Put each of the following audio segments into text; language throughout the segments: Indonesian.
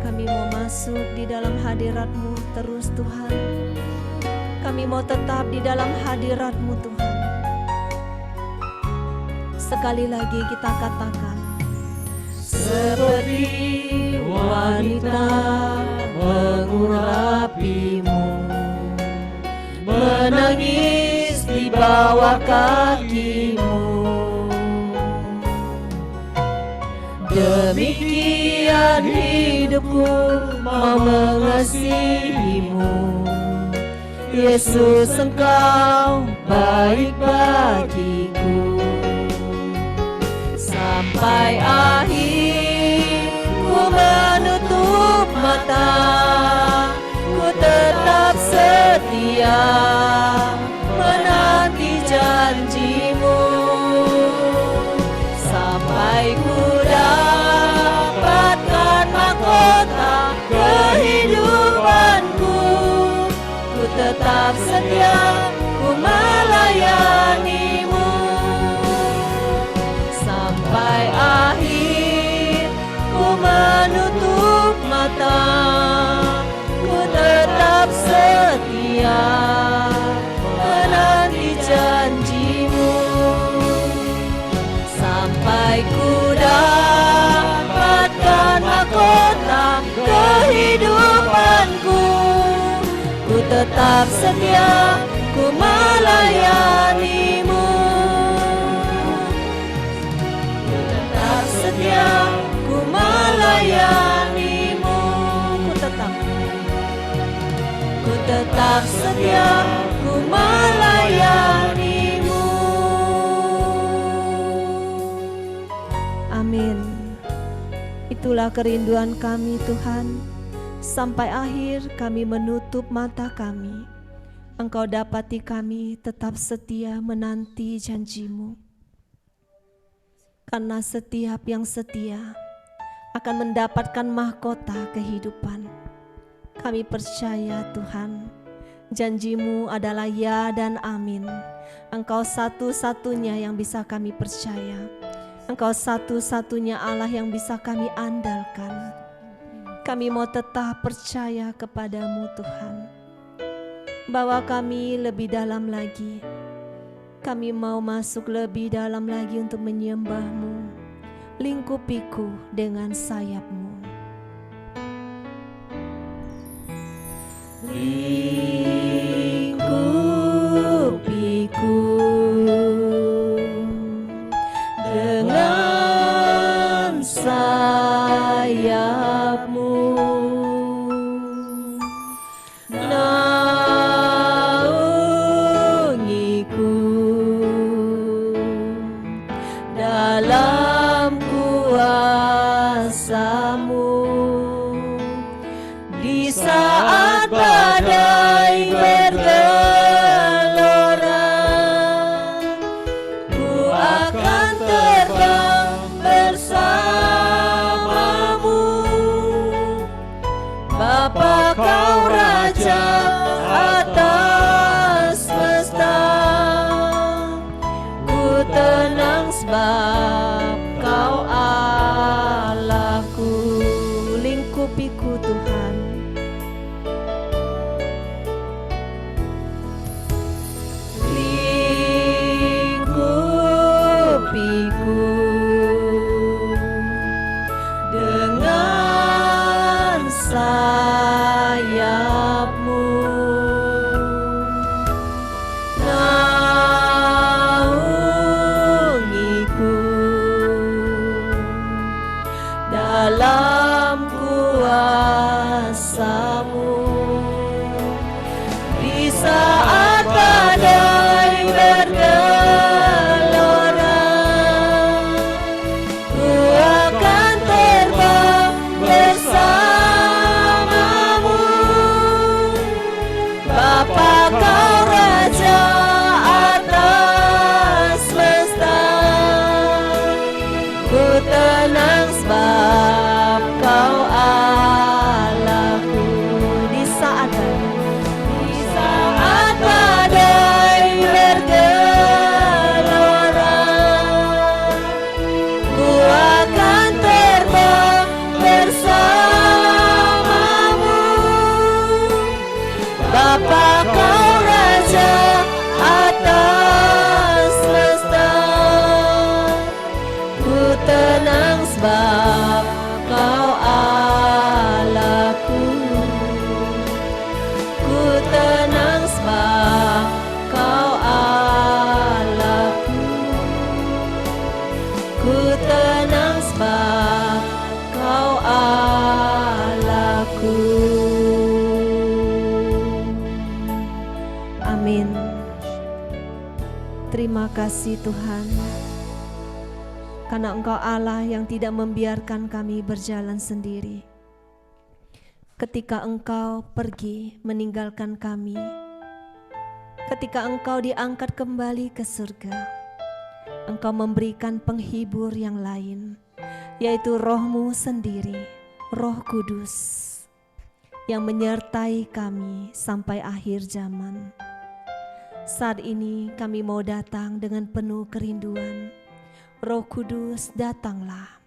Kami mau masuk di dalam hadirat-Mu terus Tuhan. Kami mau tetap di dalam hadirat-Mu Tuhan. Sekali lagi kita katakan, seperti wanita mengurapi-Mu, menangis di bawah kaki-Mu. Demikian hidupku mau mengasihi-Mu, Yesus, Engkau baik bagiku. Sampai akhir ku menutup mata, ku tetap setia menanti janji-Mu. Sampai ku dapatkan mahkota kehidupanku, ku tetap setia, ku melayani-Mu. Sampai akhir ku menutup mata, ku tetap setia menanti janji-Mu. Sampai ku dapatkan mahkota kehidupanku, ku tetap setia, ku melayani-Mu. Ku tetap setia, ku melayani-Mu. Ku tetap setia, ku melayani-Mu. Amin. Itulah kerinduan kami Tuhan. Sampai akhir kami menutup mata kami, Engkau dapati kami tetap setia menanti janji-Mu. Karena setiap yang setia akan mendapatkan mahkota kehidupan. Kami percaya Tuhan, janji-Mu adalah ya dan amin. Engkau satu-satunya yang bisa kami percaya. Engkau satu-satunya Allah yang bisa kami andalkan. Kami mau tetap percaya kepadamu Tuhan. Bawa kami lebih dalam lagi. Kami mau masuk lebih dalam lagi untuk menyembah-Mu. Lingkupiku dengan sayap-Mu. Lingkupiku dengan sayap-Mu. Naungiku dalam kuasa-Mu. Di saat badai bergelora, ku akan terbang bersama-Mu. Bapa, Kau Raja atas semesta, ku tenang sebab Kau Allahku. Lingkupiku Tuhan. Lingkupiku dengan sayap-Mu. Naungiku dalam kuasa-Mu. Di saat badai bergelora, ku akan terbang bersama kasih Tuhan, karena Engkau Allah yang tidak membiarkan kami berjalan sendiri. Ketika Engkau pergi meninggalkan kami, ketika Engkau diangkat kembali ke surga, Engkau memberikan penghibur yang lain, yaitu Roh-Mu sendiri, Roh Kudus, yang menyertai kami sampai akhir zaman. Saat ini kami mau datang dengan penuh kerinduan. Roh Kudus datanglah,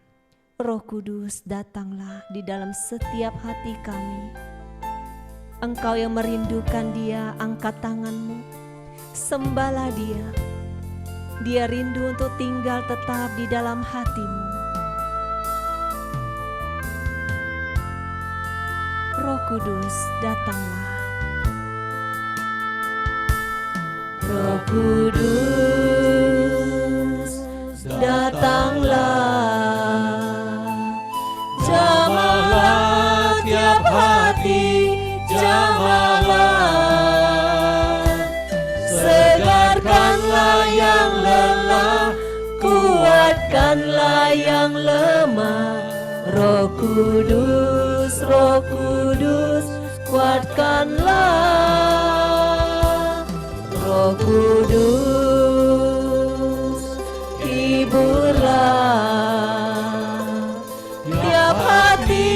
Roh Kudus datanglah di dalam setiap hati kami. Engkau yang merindukan Dia, angkat tanganmu, sembahlah Dia. Dia rindu untuk tinggal tetap di dalam hatimu. Roh Kudus datanglah. Roh Kudus datanglah, jamahlah tiap hati, jamahlah, segarkanlah yang lelah, kuatkanlah yang lemah. Roh Kudus, Roh Kudus, kuatkanlah. Roh Kudus, hiburlah tiap hati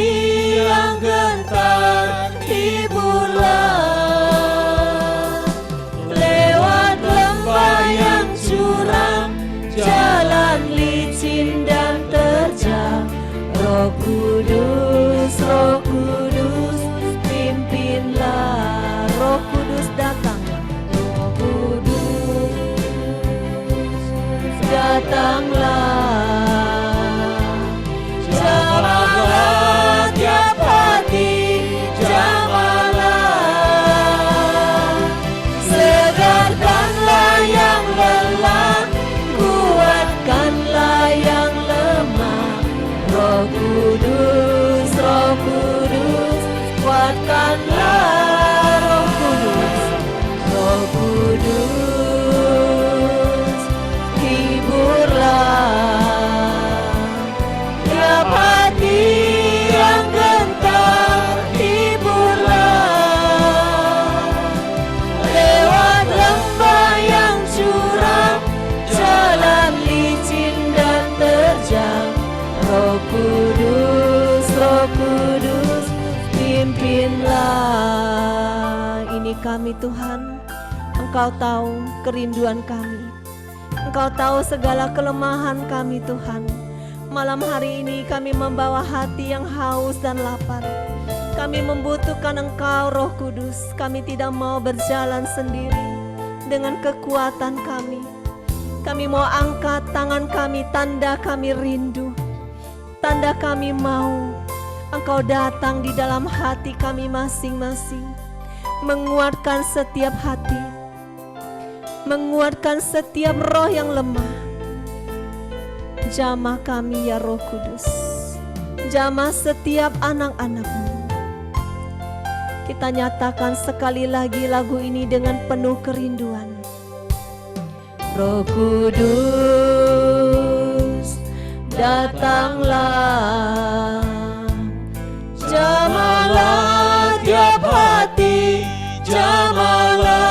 yang gentar, hiburlah lewat lembah yang curam, jalan licin dan terjal. Roh Kudus, Roh Kudus, pimpinlah. Roh Kudus datanglah, Roh Kudus datanglah, jamahlah tiap hati, jamahlah, segarkanlah yang lelah, kuatkanlah yang lemah. Roh Kudus, Roh Kudus, kuatkanlah. Roh Kudus, Roh Kudus, hiburlah tiap hati yang gentar, hiburlah lewat lembah yang curam, jalan licin dan terjal. Roh Kudus, Roh Kudus, pimpinlah. Ini kami Tuhan, Engkau tahu kerinduan kami, Engkau tahu segala kelemahan kami Tuhan. Malam hari ini kami membawa hati yang haus dan lapar. Kami membutuhkan Engkau Roh Kudus. Kami tidak mau berjalan sendiri dengan kekuatan kami. Kami mau angkat tangan kami, tanda kami rindu, tanda kami mau Engkau datang di dalam hati kami masing-masing, menguatkan setiap hati, menguatkan setiap roh yang lemah. Jamah kami ya Roh Kudus, jamah setiap anak-anak-Mu. Kita nyatakan sekali lagi lagu ini dengan penuh kerinduan. Roh Kudus datanglah, jamahlah tiap hati, jamahlah,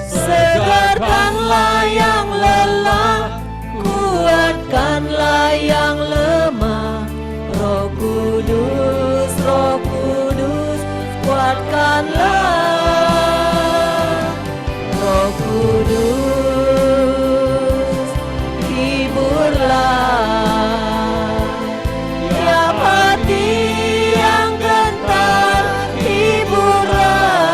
segarkanlah yang lelah, kuatkanlah yang lemah. Roh Kudus, Roh Kudus, kuatkanlah. Roh Kudus, hiburlah tiap hati yang gentar, hiburlah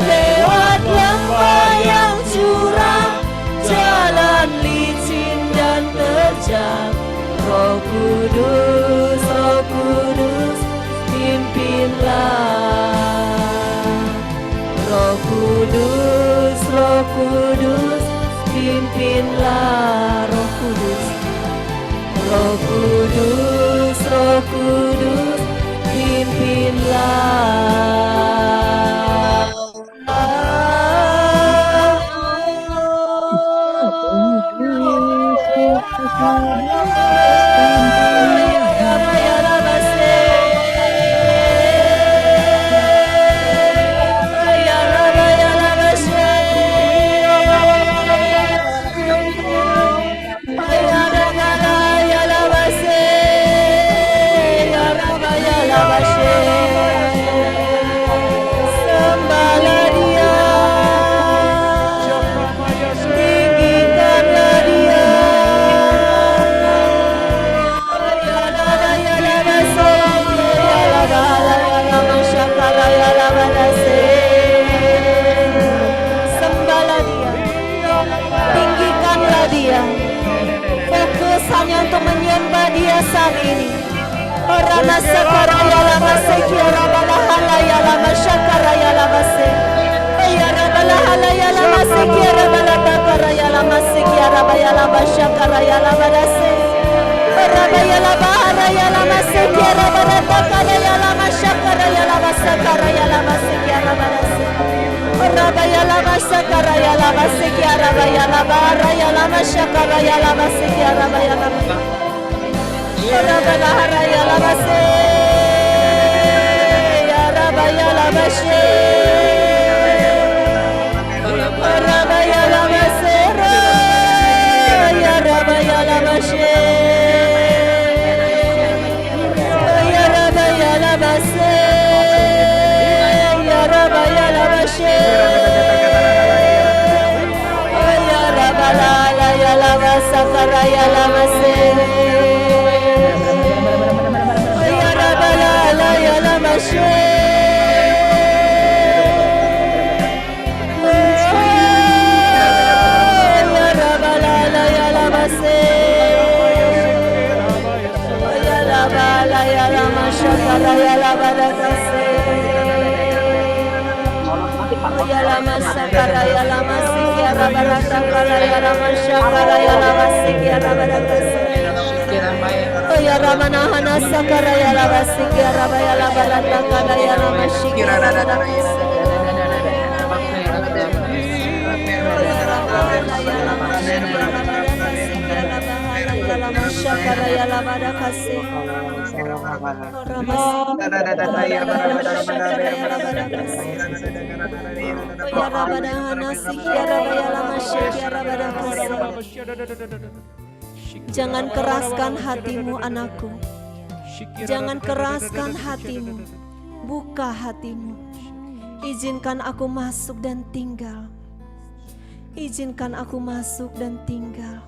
lewat lembah yang curam, jalan licin dan terjal. Roh Kudus, Roh Kudus, pimpinlah. Roh Kudus, Roh Kudus, pimpinlah. Roh Kudus, Roh Kudus, Roh Kudus, pimpinlah. Sembahlah dia, tinggikanlah dia, fokus hanya untuk menyembah dia saat ini. Orana sakaraya lama sekiara balahala ya lama syakaraya lama se. Ayara balahala ya lama sekiara balabakara ya lama sekiara baya lama syakaraya lama dase. Orabaya lama haraya lama sekiara balabakara ya lama syakaraya lama sakaraya lama sekiara balase. Orabaya lama sakaraya lama sekiara baya lama haraya lama syakaraya lama sekiara baya lama. Orabaya haraya lama se. Ya rabaya lama she. Orabaya lama se. Ya rabaya lama she. Ya rabaya lama se. Ya rabaya lama she. Ya rabala ya lama sakaraya lama se. Ya rabala ya lama she. Ya rabala ya lama se. Ya rabala ya lama sakaraya lama dakase. Ya lama sakaraya lama sikiara barakala ya lama sakaraya lama sikiara barakase. Ya ramana hana sakaraya lama sikiara baya lama barakala ya lama sikiara barakase. Ya lama sakaraya lama barakase. Jangan keraskan hatimu anakku. Jangan keraskan hatimu. Buka hatimu. Izinkan aku masuk dan tinggal. Izinkan aku masuk dan tinggal.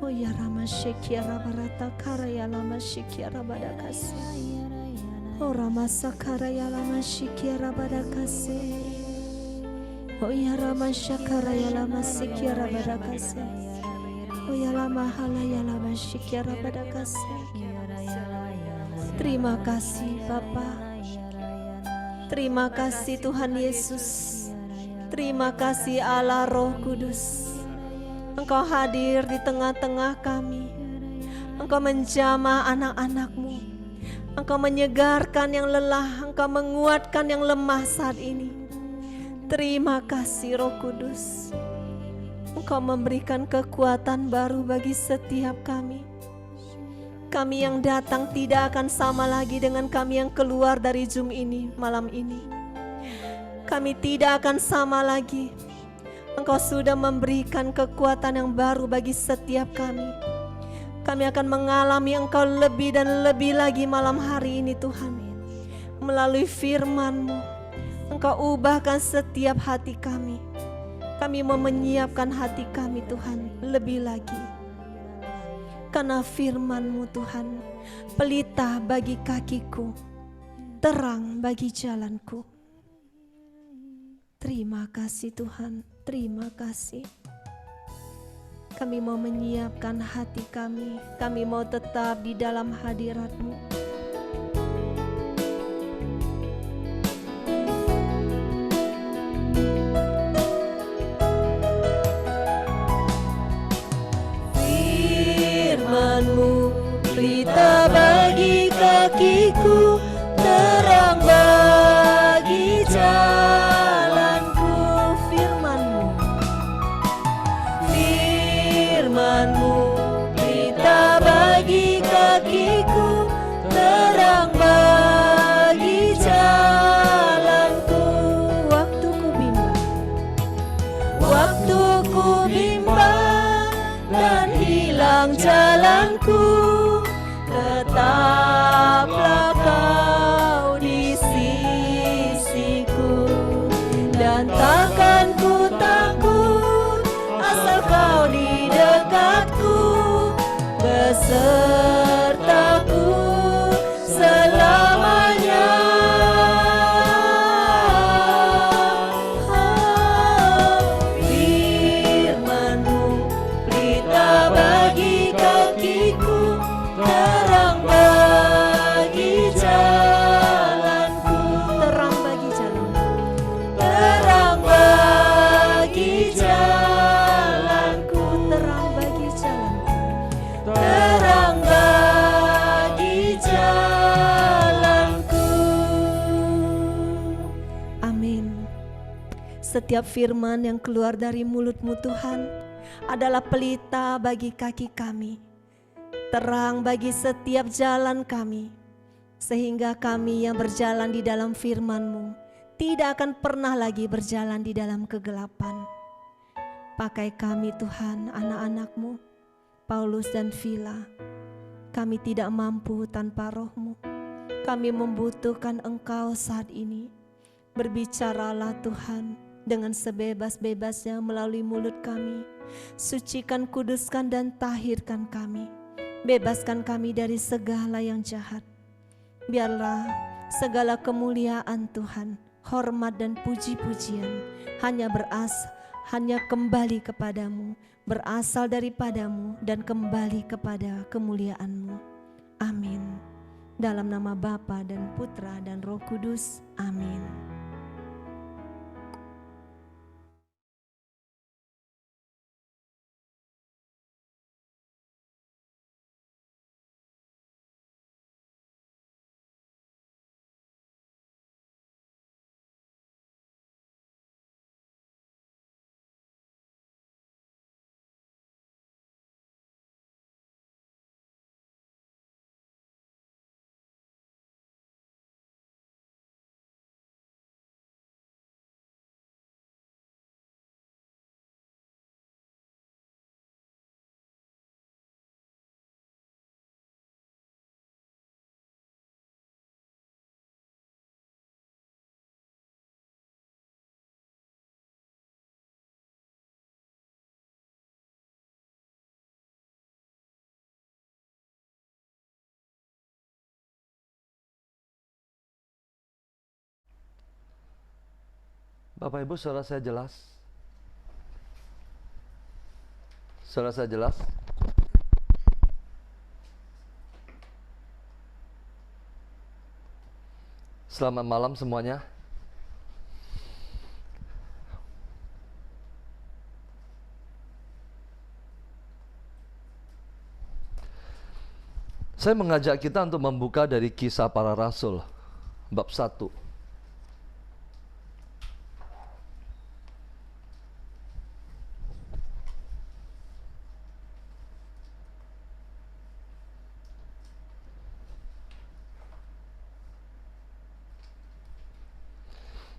Oh ya Rama Shekiara Barata Karaya Lama Shekiara Badakase. Oh Rama Sakaraya Lama Shekiara Badakase. Oh ya Rama Shakaraya Lama Shekiara Badakase. Oh ya Lama Halaya Lama Shekiara Badakase. Terima kasih Bapa. Terima kasih Tuhan Yesus. Terima kasih Allah Roh Kudus. Engkau hadir di tengah-tengah kami. Engkau menjamah anak-anak-Mu. Engkau menyegarkan yang lelah. Engkau menguatkan yang lemah saat ini. Terima kasih Roh Kudus. Engkau memberikan kekuatan baru bagi setiap kami. Kami yang datang tidak akan sama lagi dengan kami yang keluar dari Zoom ini malam ini. Kami tidak akan sama lagi. Engkau sudah memberikan kekuatan yang baru bagi setiap kami. Kami akan mengalami Engkau lebih dan lebih lagi malam hari ini Tuhan. Melalui firman-Mu, Engkau ubahkan setiap hati kami. Kami mau menyiapkan hati kami Tuhan lebih lagi. Karena firman-Mu Tuhan, pelita bagi kakiku, terang bagi jalanku. Terima kasih Tuhan, terima kasih. Kami mau menyiapkan hati kami mau tetap di dalam hadirat-Mu. Firman-Mu, pelita bagi kakiku, terang bagi jalanku. Firman-Mu, pelita bagi kakiku, setiap firman yang keluar dari mulut-Mu Tuhan adalah pelita bagi kaki kami, terang bagi setiap jalan kami, sehingga kami yang berjalan di dalam firman-Mu tidak akan pernah lagi berjalan di dalam kegelapan. Pakai kami Tuhan, anak-anak-Mu, Paulus dan Vila. Kami tidak mampu tanpa Roh-Mu. Kami membutuhkan Engkau saat ini. Berbicaralah Tuhan dengan sebebas-bebasnya melalui mulut kami. Sucikan, kuduskan, dan tahirkan kami. Bebaskan kami dari segala yang jahat. Biarlah segala kemuliaan Tuhan, hormat dan puji-pujian hanya kembali kepadamu, berasal daripadamu dan kembali kepada kemuliaan-Mu. Amin. Dalam nama Bapa dan Putra dan Roh Kudus. Amin. Bapak Ibu, suara saya jelas? Suara saya jelas? Selamat malam semuanya. Saya mengajak kita untuk membuka dari Kisah Para Rasul, bab 1.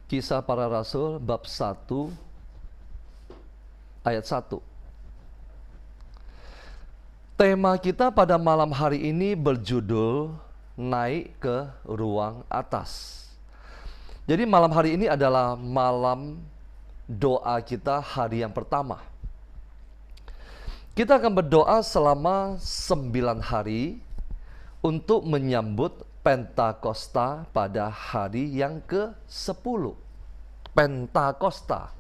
Kisah Para Rasul bab 1 ayat 1. Tema kita pada malam hari ini berjudul Naik ke Ruang Atas. Jadi malam hari ini adalah malam doa kita hari yang pertama. Kita akan berdoa selama 9 hari untuk menyambut Pentakosta pada hari yang ke-10. Pentakosta.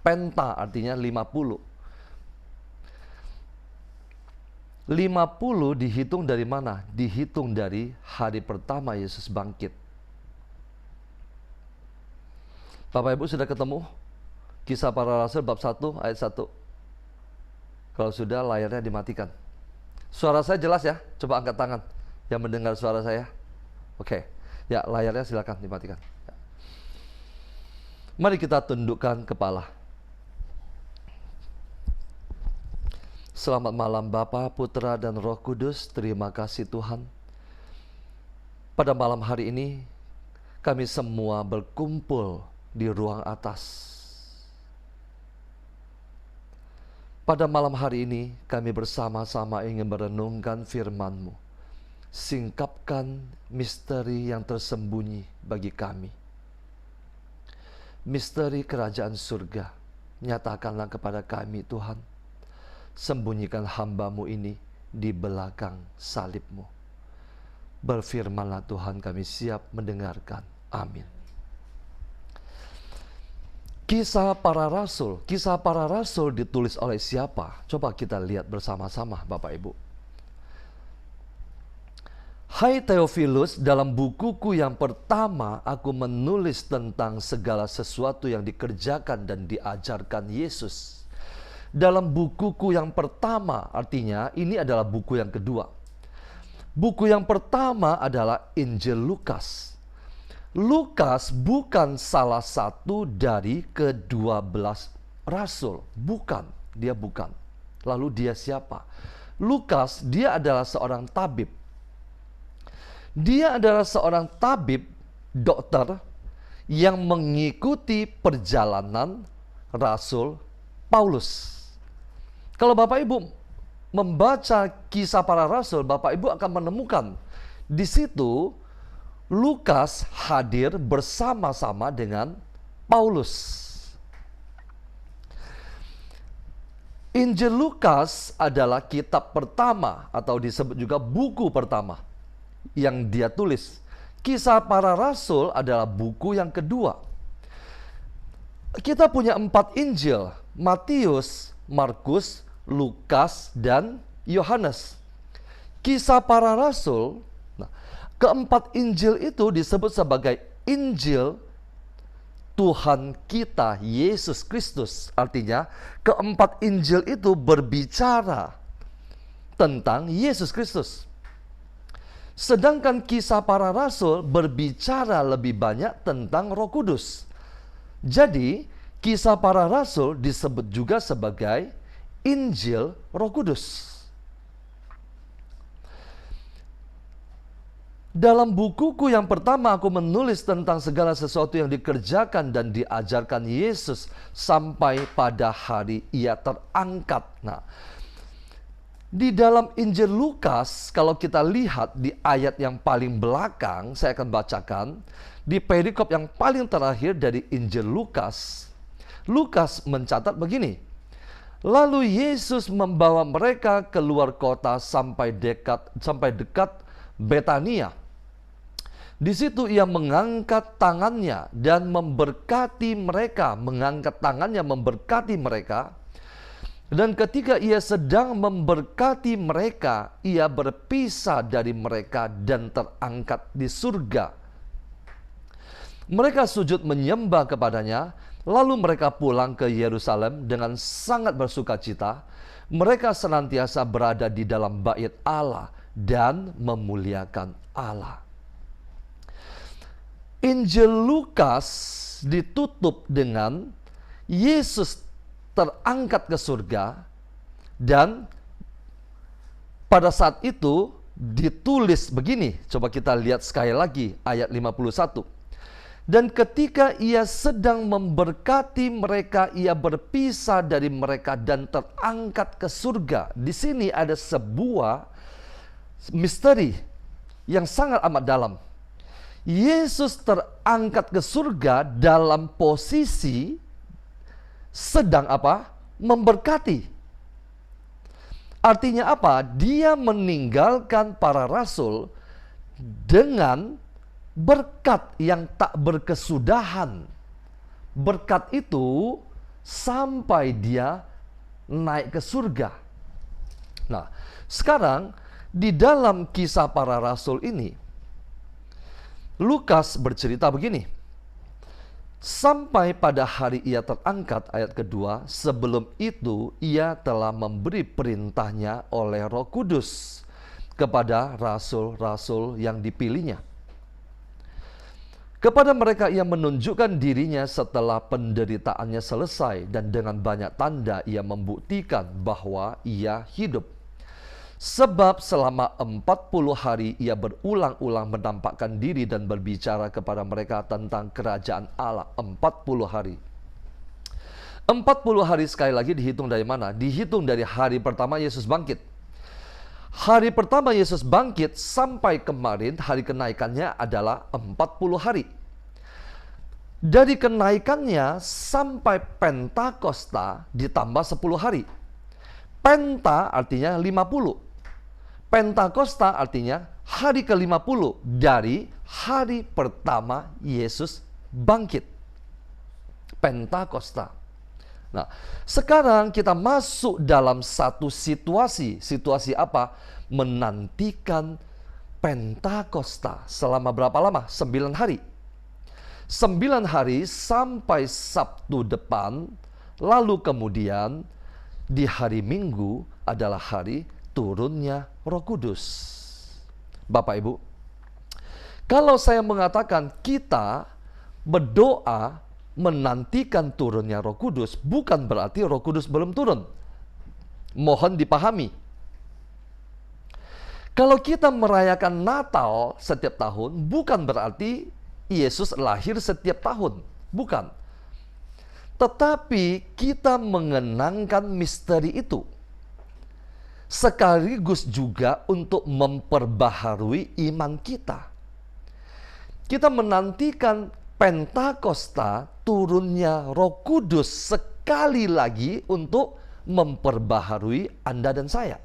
Penta artinya 50. 50 dihitung dari mana? Dihitung dari hari pertama Yesus bangkit. Bapak Ibu sudah ketemu? Kisah Para Rasul bab 1 ayat 1. Kalau sudah, layarnya dimatikan. Suara saya jelas ya? Coba angkat tangan yang mendengar suara saya. Oke, ya layarnya silakan dimatikan. Ya. Mari kita tundukkan kepala. Selamat malam Bapa, Putra, dan Roh Kudus. Terima kasih Tuhan. Pada malam hari ini, kami semua berkumpul di ruang atas. Pada malam hari ini, kami bersama-sama ingin merenungkan firman-Mu. Singkapkan misteri yang tersembunyi bagi kami. Misteri kerajaan surga, nyatakanlah kepada kami Tuhan. Sembunyikan hamba-Mu ini di belakang salib-Mu. Berfirmanlah Tuhan, kami siap mendengarkan. Amin. Kisah Para Rasul. Kisah Para Rasul ditulis oleh siapa? Coba kita lihat bersama-sama Bapak Ibu. Hai Theophilus, dalam bukuku yang pertama aku menulis tentang segala sesuatu yang dikerjakan dan diajarkan Yesus. Dalam bukuku yang pertama, artinya ini adalah buku yang kedua. Buku yang pertama adalah Injil Lukas. Lukas bukan salah satu dari ke-12 rasul. Bukan, dia bukan. Lalu dia siapa? Lukas, dia adalah seorang tabib. Dia adalah seorang tabib, dokter, yang mengikuti perjalanan Rasul Paulus. Kalau Bapak Ibu membaca kisah para rasul, Bapak Ibu akan menemukan di situ Lukas hadir bersama-sama dengan Paulus. Injil Lukas adalah kitab pertama atau disebut juga buku pertama yang dia tulis. Kisah para rasul adalah buku yang kedua. Kita punya 4 Injil, Matius, Markus, Lukas, dan Yohanes. Kisah para rasul, keempat Injil itu disebut sebagai Injil Tuhan kita Yesus Kristus. Artinya keempat Injil itu berbicara tentang Yesus Kristus. Sedangkan kisah para rasul berbicara lebih banyak tentang Roh Kudus. Jadi kisah para rasul disebut juga sebagai Injil Roh Kudus. Dalam bukuku yang pertama aku menulis tentang segala sesuatu yang dikerjakan dan diajarkan Yesus sampai pada hari ia terangkat. Nah, di dalam Injil Lukas, kalau kita lihat di ayat yang paling belakang, saya akan bacakan di perikop yang paling terakhir dari Injil Lukas. Lukas mencatat begini. Lalu Yesus membawa mereka keluar kota sampai dekat Betania. Di situ ia mengangkat tangannya dan memberkati mereka, Dan ketika ia sedang memberkati mereka, ia berpisah dari mereka dan terangkat di surga. Mereka sujud menyembah kepadanya, lalu mereka pulang ke Yerusalem dengan sangat bersukacita. Mereka senantiasa berada di dalam bait Allah dan memuliakan Allah. Injil Lukas ditutup dengan Yesus terangkat ke surga, dan pada saat itu ditulis begini. Coba kita lihat sekali lagi ayat 51. Dan ketika ia sedang memberkati mereka, ia berpisah dari mereka dan terangkat ke surga. Di sini ada sebuah misteri yang sangat amat dalam. Yesus terangkat ke surga dalam posisi sedang apa? Memberkati. Artinya apa? Dia meninggalkan para rasul dengan berkat yang tak berkesudahan. Berkat itu sampai dia naik ke surga. Nah, sekarang di dalam kisah para rasul ini, Lukas bercerita begini. Sampai pada hari ia terangkat, ayat kedua, sebelum itu ia telah memberi perintahnya oleh Roh Kudus kepada rasul-rasul yang dipilihnya. Kepada mereka ia menunjukkan dirinya setelah penderitaannya selesai, dan dengan banyak tanda ia membuktikan bahwa ia hidup. Sebab selama 40 hari ia berulang-ulang menampakkan diri dan berbicara kepada mereka tentang kerajaan Allah. 40 hari. 40 hari sekali lagi dihitung dari mana? Dihitung dari hari pertama Yesus bangkit. Hari pertama Yesus bangkit sampai kemarin hari kenaikannya adalah 40 hari. Dari kenaikannya sampai Pentakosta ditambah 10 hari. Penta artinya 50. Pentakosta artinya hari ke-50 dari hari pertama Yesus bangkit. Pentakosta. Nah, sekarang kita masuk dalam satu situasi. Situasi apa? Menantikan Pentakosta. Selama berapa lama? 9 hari. 9 hari sampai Sabtu depan. Lalu kemudian di hari Minggu adalah hari turunnya Roh Kudus. Bapak Ibu, Kalau saya mengatakan kita berdoa menantikan turunnya Roh Kudus, bukan berarti Roh Kudus belum turun. Mohon dipahami. Kalau kita merayakan Natal setiap tahun, bukan berarti Yesus lahir setiap tahun. Bukan. Tetapi kita mengenangkan misteri itu. Sekaligus juga untuk memperbaharui iman kita. Kita menantikan Pentakosta, turunnya Roh Kudus sekali lagi untuk memperbaharui Anda dan saya.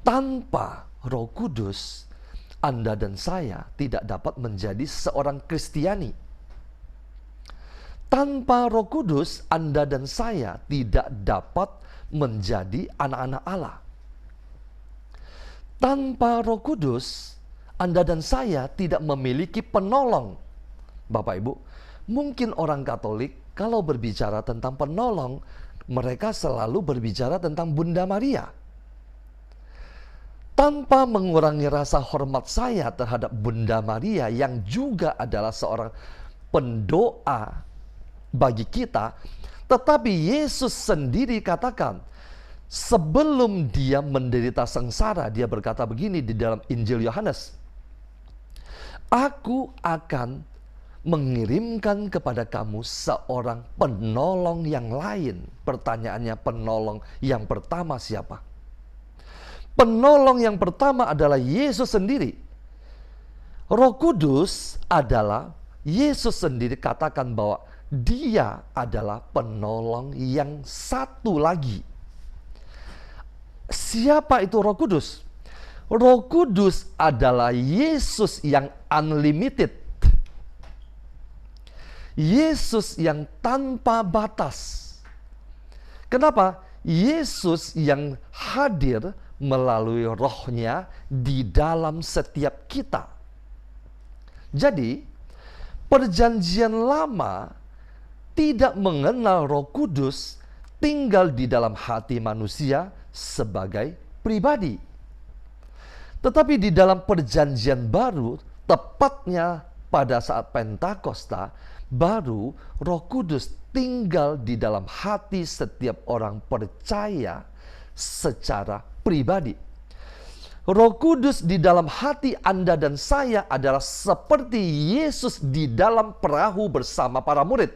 Tanpa Roh Kudus, Anda dan saya tidak dapat menjadi seorang Kristiani. Tanpa Roh Kudus, Anda dan saya tidak dapat menjadi anak-anak Allah. Tanpa Roh Kudus, Anda dan saya tidak memiliki penolong. Bapak Ibu, mungkin orang Katolik kalau berbicara tentang penolong, mereka selalu berbicara tentang Bunda Maria. Tanpa mengurangi rasa hormat saya terhadap Bunda Maria yang juga adalah seorang pendoa bagi kita, tetapi Yesus sendiri katakan, sebelum dia menderita sengsara, dia berkata begini di dalam Injil Yohanes, "Aku akan mengirimkan kepada kamu seorang penolong yang lain." Pertanyaannya, penolong yang pertama siapa? Penolong yang pertama adalah Yesus sendiri. Roh Kudus adalah Yesus sendiri katakan bahwa dia adalah penolong yang satu lagi. Siapa itu Roh Kudus? Roh Kudus adalah Yesus yang unlimited. Yesus yang tanpa batas. Kenapa? Yesus yang hadir melalui rohnya di dalam setiap kita. Jadi, perjanjian lama tidak mengenal Roh Kudus tinggal di dalam hati manusia sebagai pribadi. Tetapi di dalam perjanjian baru, tepatnya pada saat Pentakosta, baru Roh Kudus tinggal di dalam hati setiap orang percaya secara pribadi. Roh Kudus di dalam hati Anda dan saya adalah seperti Yesus di dalam perahu bersama para murid.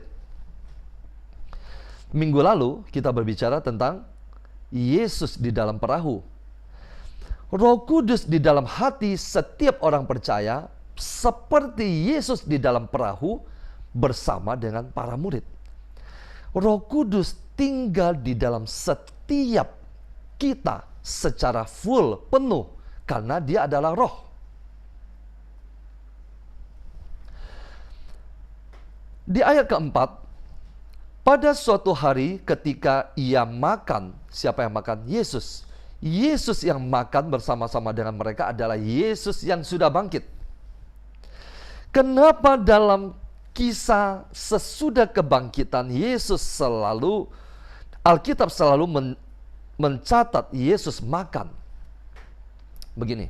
Minggu lalu kita berbicara tentang Yesus di dalam perahu. Roh Kudus di dalam hati setiap orang percaya seperti Yesus di dalam perahu bersama dengan para murid. Roh Kudus tinggal di dalam setiap kita secara full, penuh, karena dia adalah roh. Di ayat keempat, pada suatu hari ketika ia makan, siapa yang makan? Yesus. Yesus yang makan bersama-sama dengan mereka adalah Yesus yang sudah bangkit. Kenapa dalam kisah sesudah kebangkitan Yesus selalu, Alkitab selalu mencatat Yesus makan? Begini,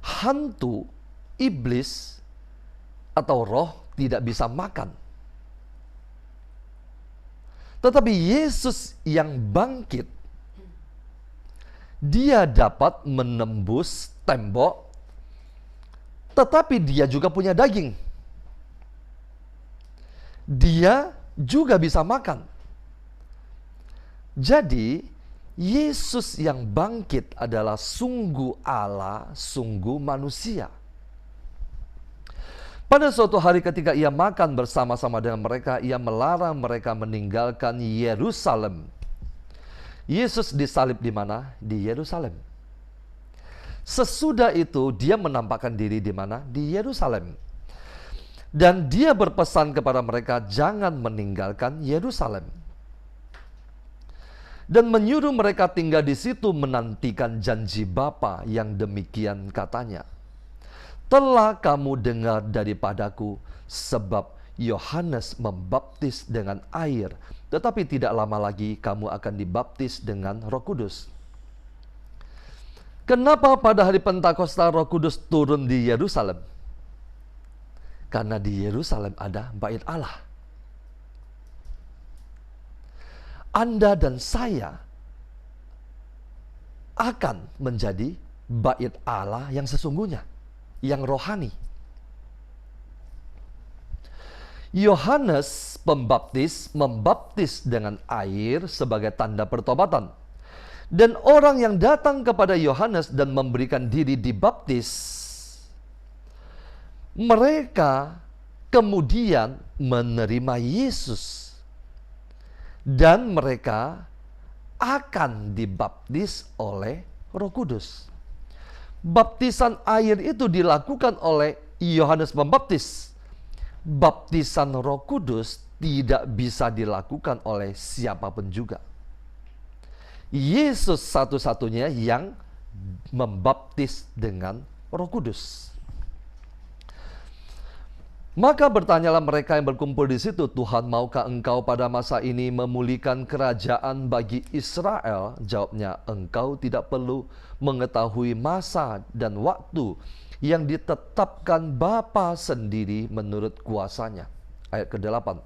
hantu, iblis, atau roh tidak bisa makan. Tetapi Yesus yang bangkit, dia dapat menembus tembok, tetapi dia juga punya daging. Dia juga bisa makan. Jadi, Yesus yang bangkit adalah sungguh Allah, sungguh manusia. Pada suatu hari ketika ia makan bersama-sama dengan mereka, ia melarang mereka meninggalkan Yerusalem. Yesus disalib di mana? Di Yerusalem. Sesudah itu dia menampakkan diri di mana? Di Yerusalem. Dan dia berpesan kepada mereka jangan meninggalkan Yerusalem. Dan menyuruh mereka tinggal di situ menantikan janji Bapa yang demikian katanya. Telah kamu dengar daripadaku, sebab Yohanes membaptis dengan air, tetapi tidak lama lagi kamu akan dibaptis dengan Roh Kudus. Kenapa pada hari Pentakosta Roh Kudus turun di Yerusalem? Karena di Yerusalem ada bait Allah. Anda dan saya akan menjadi bait Allah yang sesungguhnya, yang rohani. Yohanes Pembaptis membaptis dengan air sebagai tanda pertobatan. Dan orang yang datang kepada Yohanes dan memberikan diri dibaptis, mereka kemudian menerima Yesus. Dan mereka akan dibaptis oleh Roh Kudus. Baptisan air itu dilakukan oleh Yohanes Pembaptis. Baptisan Roh Kudus tidak bisa dilakukan oleh siapapun juga. Yesus satu-satunya yang membaptis dengan Roh Kudus. Maka bertanyalah mereka yang berkumpul di situ, Tuhan, maukah engkau pada masa ini memulihkan kerajaan bagi Israel? Jawabnya, engkau tidak perlu mengetahui masa dan waktu yang ditetapkan Bapa sendiri menurut kuasanya. Ayat ke-8.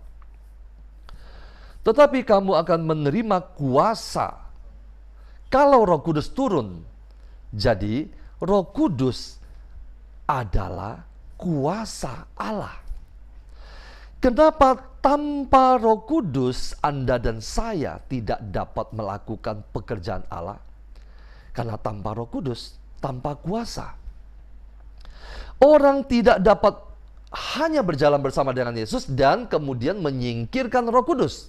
Tetapi kamu akan menerima kuasa kalau Roh Kudus turun. Jadi Roh Kudus adalah kuasa Allah. Kenapa tanpa Roh Kudus Anda dan saya tidak dapat melakukan pekerjaan Allah? Karena tanpa Roh Kudus, tanpa kuasa, orang tidak dapat hanya berjalan bersama dengan Yesus dan kemudian menyingkirkan Roh Kudus.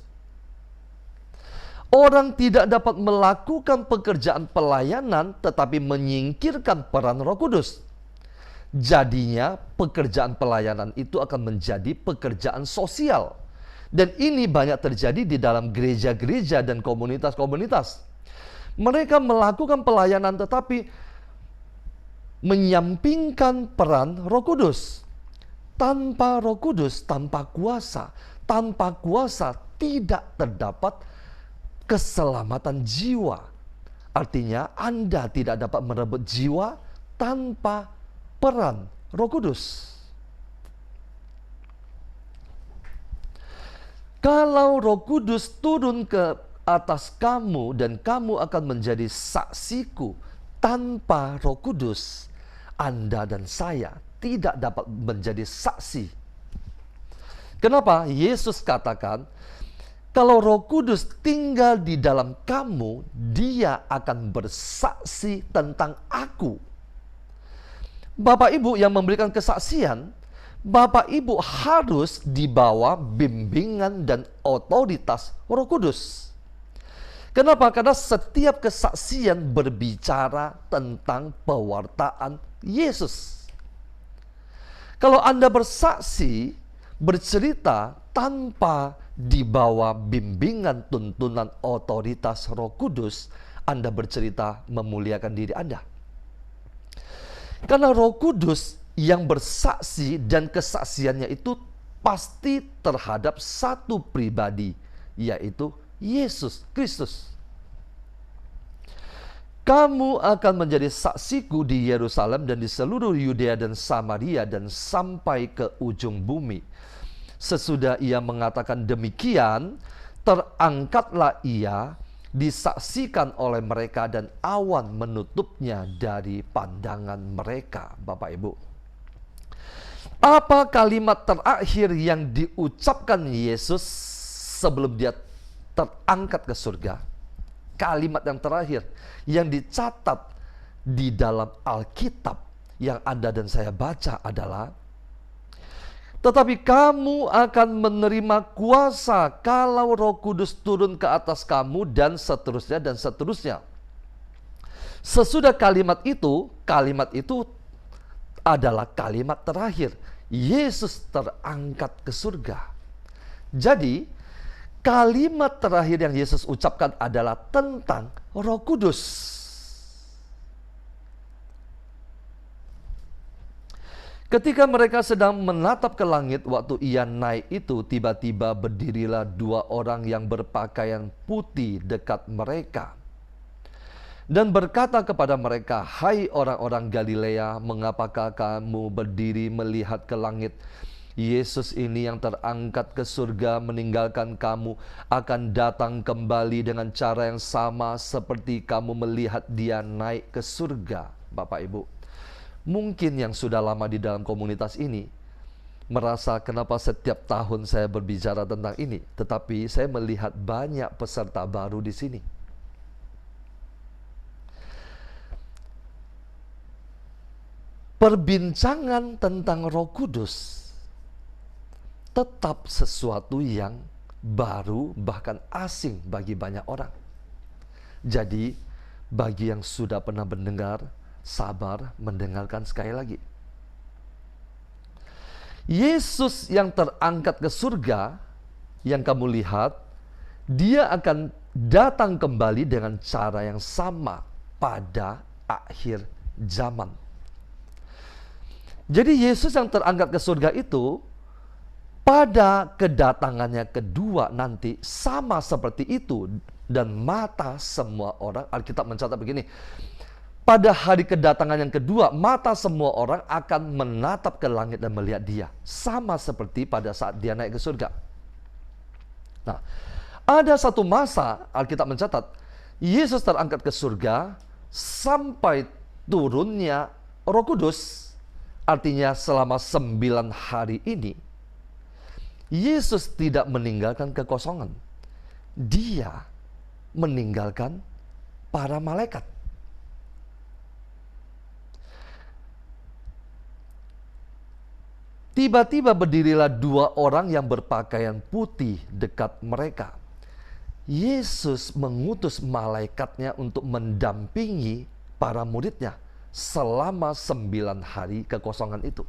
Orang tidak dapat melakukan pekerjaan pelayanan tetapi menyingkirkan peran Roh Kudus. Jadinya pekerjaan pelayanan itu akan menjadi pekerjaan sosial. Dan ini banyak terjadi di dalam gereja-gereja dan komunitas-komunitas. Mereka melakukan pelayanan tetapi menyampingkan peran Roh Kudus. Tanpa Roh Kudus, tanpa kuasa tidak terdapat keselamatan jiwa. Artinya Anda tidak dapat merebut jiwa tanpa peran Roh Kudus. Kalau Roh Kudus turun ke atas kamu dan kamu akan menjadi saksiku, tanpa Roh Kudus Anda dan saya tidak dapat menjadi saksi. Kenapa? Yesus katakan, kalau Roh Kudus tinggal di dalam kamu, Dia akan bersaksi tentang aku. Bapak Ibu yang memberikan kesaksian, Bapak Ibu harus dibawa bimbingan dan otoritas Roh Kudus. Kenapa? Karena setiap kesaksian berbicara tentang pewartaan Yesus. Kalau Anda bersaksi, bercerita tanpa dibawa bimbingan, tuntunan, otoritas Roh Kudus, Anda bercerita memuliakan diri Anda. Karena Roh Kudus yang bersaksi dan kesaksiannya itu pasti terhadap satu pribadi, yaitu Yesus Kristus. Kamu akan menjadi saksiku di Yerusalem dan di seluruh Yudea dan Samaria dan sampai ke ujung bumi. Sesudah ia mengatakan demikian, terangkatlah ia, disaksikan oleh mereka dan awan menutupnya dari pandangan mereka. Bapak Ibu, apa kalimat terakhir yang diucapkan Yesus sebelum dia terangkat ke surga? Kalimat yang terakhir yang dicatat di dalam Alkitab yang Anda dan saya baca adalah, tetapi kamu akan menerima kuasa kalau Roh Kudus turun ke atas kamu, dan seterusnya dan seterusnya. Sesudah kalimat itu adalah kalimat terakhir. Yesus terangkat ke surga. Jadi, kalimat terakhir yang Yesus ucapkan adalah tentang Roh Kudus. Ketika mereka sedang menatap ke langit waktu ia naik itu, tiba-tiba berdirilah dua orang yang berpakaian putih dekat mereka. dan berkata kepada mereka, "Hai orang-orang Galilea, mengapakah kamu berdiri melihat ke langit? Yesus ini yang terangkat ke surga meninggalkan kamu akan datang kembali dengan cara yang sama seperti kamu melihat dia naik ke surga." Bapak Ibu, mungkin yang sudah lama di dalam komunitas ini merasa kenapa setiap tahun saya berbicara tentang ini, tetapi saya melihat banyak peserta baru di sini. Perbincangan tentang Roh Kudus tetap sesuatu yang baru, bahkan asing bagi banyak orang. Jadi, bagi yang sudah pernah mendengar, sabar mendengarkan sekali lagi. Yesus yang terangkat ke surga, yang kamu lihat, dia akan datang kembali dengan cara yang sama pada akhir zaman. Jadi Yesus yang terangkat ke surga itu, pada kedatangannya kedua nanti sama seperti itu, dan mata semua orang, Alkitab mencatat begini, pada hari kedatangan yang kedua, mata semua orang akan menatap ke langit dan melihat dia, sama seperti pada saat dia naik ke surga. Nah, ada satu masa, Alkitab mencatat, Yesus terangkat ke surga sampai turunnya Roh Kudus. Artinya selama 9 hari ini, Yesus tidak meninggalkan kekosongan. Dia meninggalkan para malaikat. Tiba-tiba berdirilah 2 orang yang berpakaian putih dekat mereka. Yesus mengutus malaikatnya untuk mendampingi para muridnya selama 9 hari kekosongan itu.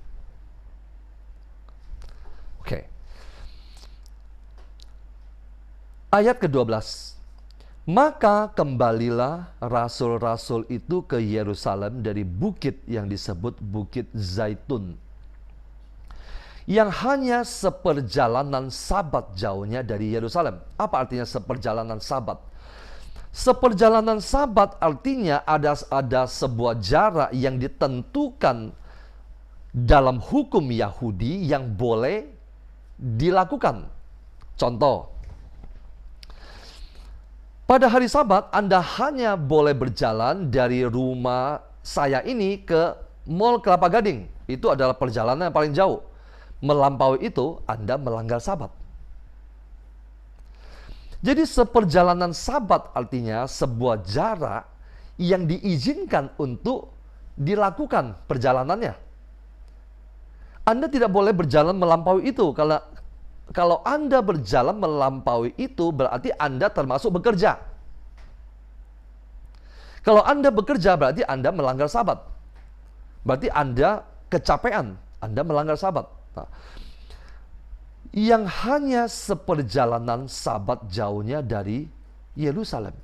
Oke. Ayat ke-12. Maka kembalilah rasul-rasul itu ke Yerusalem dari bukit yang disebut Bukit Zaitun, yang hanya seperjalanan sabat jauhnya dari Yerusalem. Apa artinya seperjalanan sabat? Seperjalanan sabat artinya ada sebuah jarak yang ditentukan dalam hukum Yahudi yang boleh dilakukan. Contoh, pada hari Sabat Anda hanya boleh berjalan dari rumah saya ini ke Mall Kelapa Gading. Itu adalah perjalanan yang paling jauh. Melampaui itu, Anda melanggar Sabat. Jadi seperjalanan Sabat artinya sebuah jarak yang diizinkan untuk dilakukan perjalanannya. Anda tidak boleh berjalan melampaui itu. Kalau Anda berjalan melampaui itu, berarti Anda termasuk bekerja. Kalau Anda bekerja, berarti Anda melanggar Sabat. Berarti Anda kecapean, Anda melanggar Sabat. Nah, yang hanya seperjalanan Sabat jauhnya dari Yerusalem.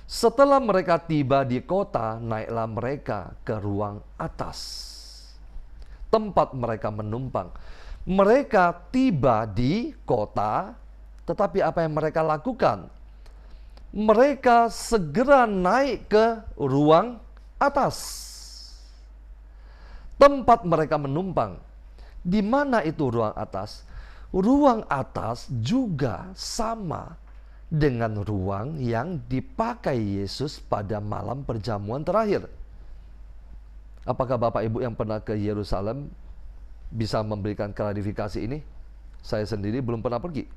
Setelah mereka tiba di kota, naiklah mereka ke ruang atas, tempat mereka menumpang. Mereka tiba di kota, tetapi apa yang mereka lakukan? Mereka segera naik ke ruang atas, tempat mereka menumpang. Di mana itu ruang atas? Ruang atas juga sama dengan ruang yang dipakai Yesus pada malam perjamuan terakhir. Apakah Bapak Ibu yang pernah ke Yerusalem bisa memberikan klarifikasi ini? Saya sendiri belum pernah pergi.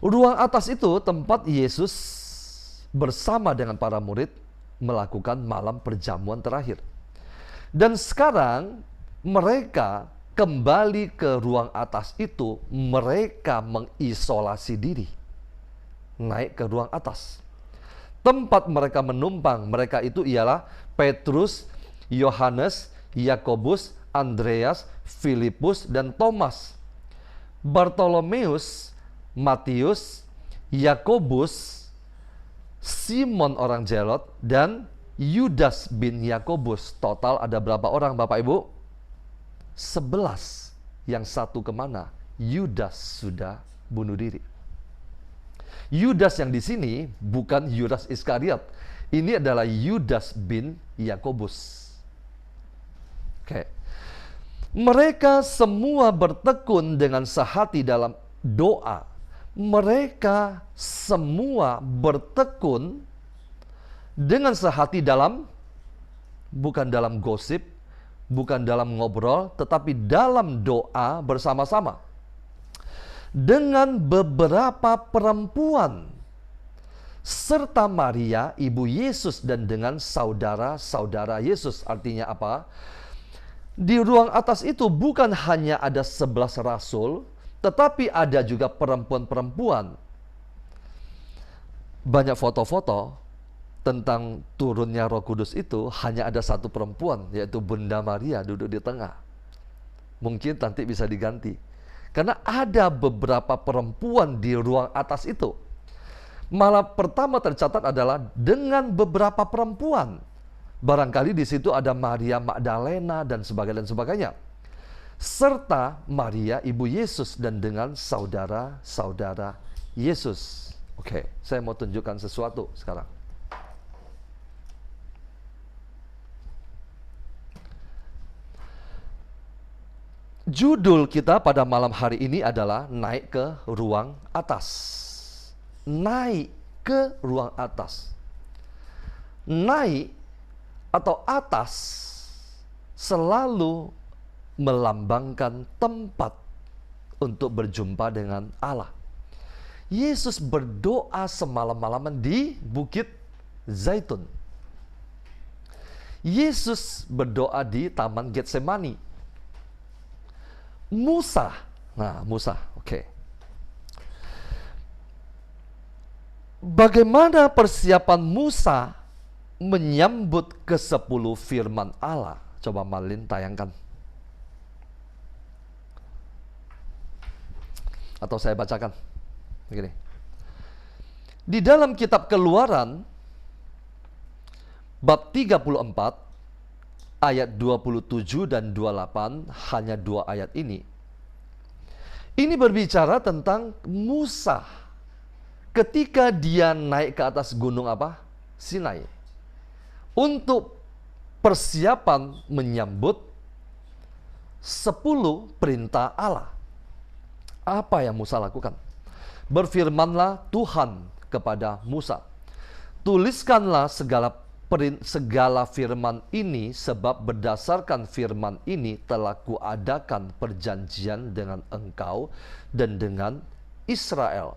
Ruang atas itu tempat Yesus bersama dengan para murid melakukan malam perjamuan terakhir. Dan sekarang mereka kembali ke ruang atas itu, mereka mengisolasi diri. Naik ke ruang atas. Tempat mereka menumpang, mereka itu ialah Petrus, Yohanes, Yakobus, Andreas, Filipus, dan Thomas, Bartolomeus, Matius, Yakobus, Simon orang Zelot, dan Yudas bin Yakobus. Total ada berapa orang Bapak Ibu? 11. Yang satu kemana? Yudas sudah bunuh diri. Yudas yang di sini bukan Yudas Iskariot. Ini adalah Yudas bin Yakobus. Oke. Mereka semua bertekun dengan sehati dalam doa. Mereka semua bertekun dengan sehati dalam, bukan dalam gosip, bukan dalam ngobrol, tetapi dalam doa bersama-sama. Dengan beberapa perempuan, serta Maria, ibu Yesus, dan dengan saudara-saudara Yesus. Artinya apa? Di ruang atas itu bukan hanya ada 11 rasul, tetapi ada juga perempuan-perempuan. Banyak foto-foto tentang turunnya Roh Kudus itu hanya ada satu perempuan, yaitu Bunda Maria duduk di tengah. Mungkin nanti bisa diganti. Karena ada beberapa perempuan di ruang atas itu. Malah pertama tercatat adalah dengan beberapa perempuan. Barangkali di situ ada Maria Magdalena dan sebagainya. Serta Maria ibu Yesus dan dengan saudara-saudara Yesus. Oke, saya mau tunjukkan sesuatu sekarang. Judul kita pada malam hari ini adalah naik ke ruang atas. Naik ke ruang atas. Naik atau atas selalu melambangkan tempat untuk berjumpa dengan Allah. Yesus berdoa semalam-malaman di Bukit Zaitun. Yesus berdoa di Taman Getsemani. Musa, oke. Bagaimana persiapan Musa menyambut ke-10 firman Allah? Coba Malin tayangkan. Atau saya bacakan. Begini. Di dalam kitab Keluaran bab 34 ayat 27 dan 28, hanya 2 ayat ini. Ini berbicara tentang Musa ketika dia naik ke atas gunung apa? Sinai. Untuk persiapan menyambut 10 perintah Allah. Apa yang Musa lakukan? Berfirmanlah Tuhan kepada Musa, tuliskanlah segala firman ini, sebab berdasarkan firman ini telah kuadakan perjanjian dengan engkau dan dengan Israel.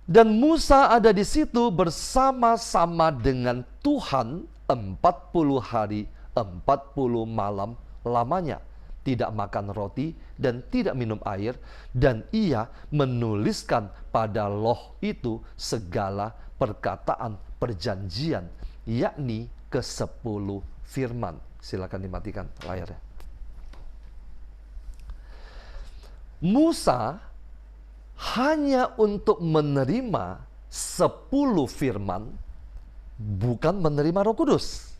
Dan Musa ada di situ bersama-sama dengan Tuhan 40 hari 40 malam lamanya, tidak makan roti dan tidak minum air, dan ia menuliskan pada loh itu segala perkataan perjanjian, yakni ke-10 firman. Silakan dimatikan layarnya. Musa hanya untuk menerima 10 firman, bukan menerima Roh Kudus.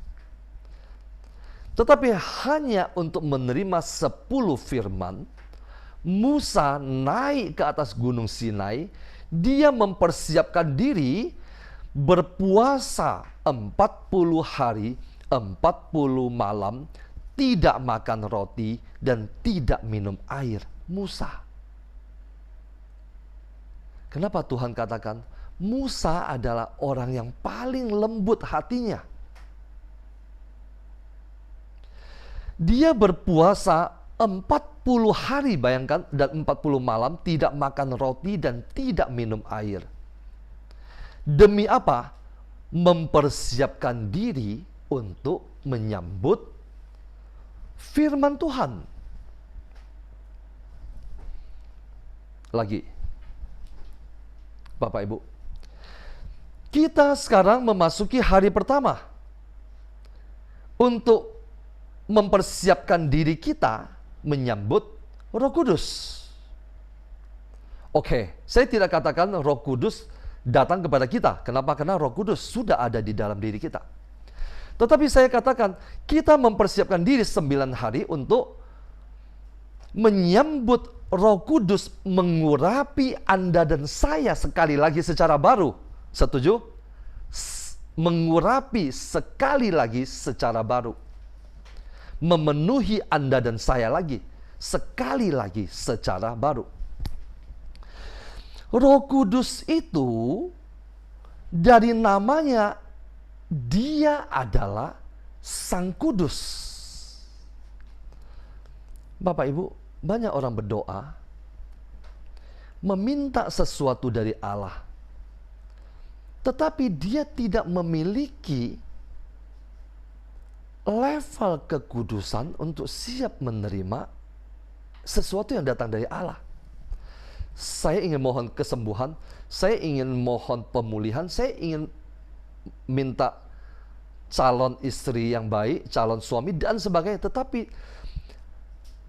Tetapi hanya untuk menerima 10 firman, Musa naik ke atas gunung Sinai. Dia mempersiapkan diri berpuasa 40 hari 40 malam, tidak makan roti dan tidak minum air. Musa. Kenapa Tuhan katakan Musa adalah orang yang paling lembut hatinya? Dia berpuasa 40 hari, bayangkan, dan 40 malam tidak makan roti dan tidak minum air. Demi apa? Mempersiapkan diri untuk menyambut firman Tuhan. Lagi, Bapak Ibu, kita sekarang memasuki hari pertama untuk mempersiapkan diri kita menyambut Roh Kudus. Oke, saya tidak katakan Roh Kudus datang kepada kita. Kenapa? Karena Roh Kudus sudah ada di dalam diri kita. Tetapi saya katakan kita mempersiapkan diri 9 hari untuk menyambut Roh Kudus mengurapi Anda dan saya sekali lagi secara baru. Setuju? Mengurapi sekali lagi secara baru. Memenuhi Anda dan saya lagi sekali lagi secara baru. Roh Kudus itu dari namanya, dia adalah Sang Kudus. Bapak Ibu, banyak orang berdoa meminta sesuatu dari Allah, tetapi dia tidak memiliki level kekudusan untuk siap menerima sesuatu yang datang dari Allah. Saya ingin mohon kesembuhan, saya ingin mohon pemulihan, saya ingin minta calon istri yang baik, calon suami dan sebagainya. Tetapi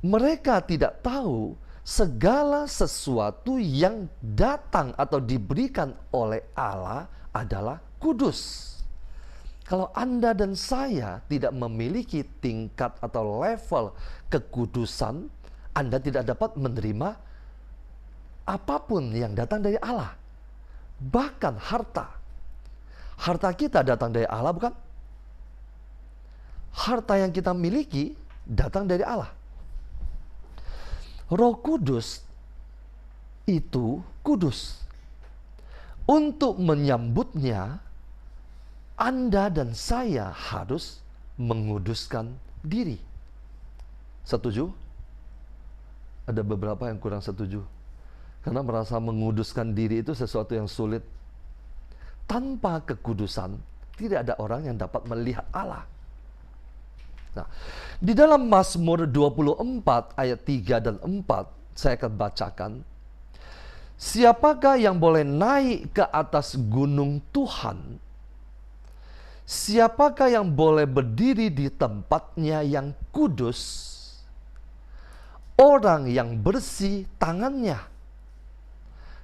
mereka tidak tahu segala sesuatu yang datang atau diberikan oleh Allah adalah kudus. Kalau Anda dan saya tidak memiliki tingkat atau level kekudusan, Anda tidak dapat menerima apapun yang datang dari Allah. Bahkan harta. Harta kita datang dari Allah, bukan? Harta yang kita miliki datang dari Allah. Roh Kudus itu kudus. Untuk menyambutnya, Anda dan saya harus menguduskan diri. Setuju? Ada beberapa yang kurang setuju. Karena merasa menguduskan diri itu sesuatu yang sulit. Tanpa kekudusan, tidak ada orang yang dapat melihat Allah. Nah, di dalam Mazmur 24 ayat 3 dan 4, saya akan bacakan. Siapakah yang boleh naik ke atas gunung Tuhan? Siapakah yang boleh berdiri di tempatnya yang kudus? Orang yang bersih tangannya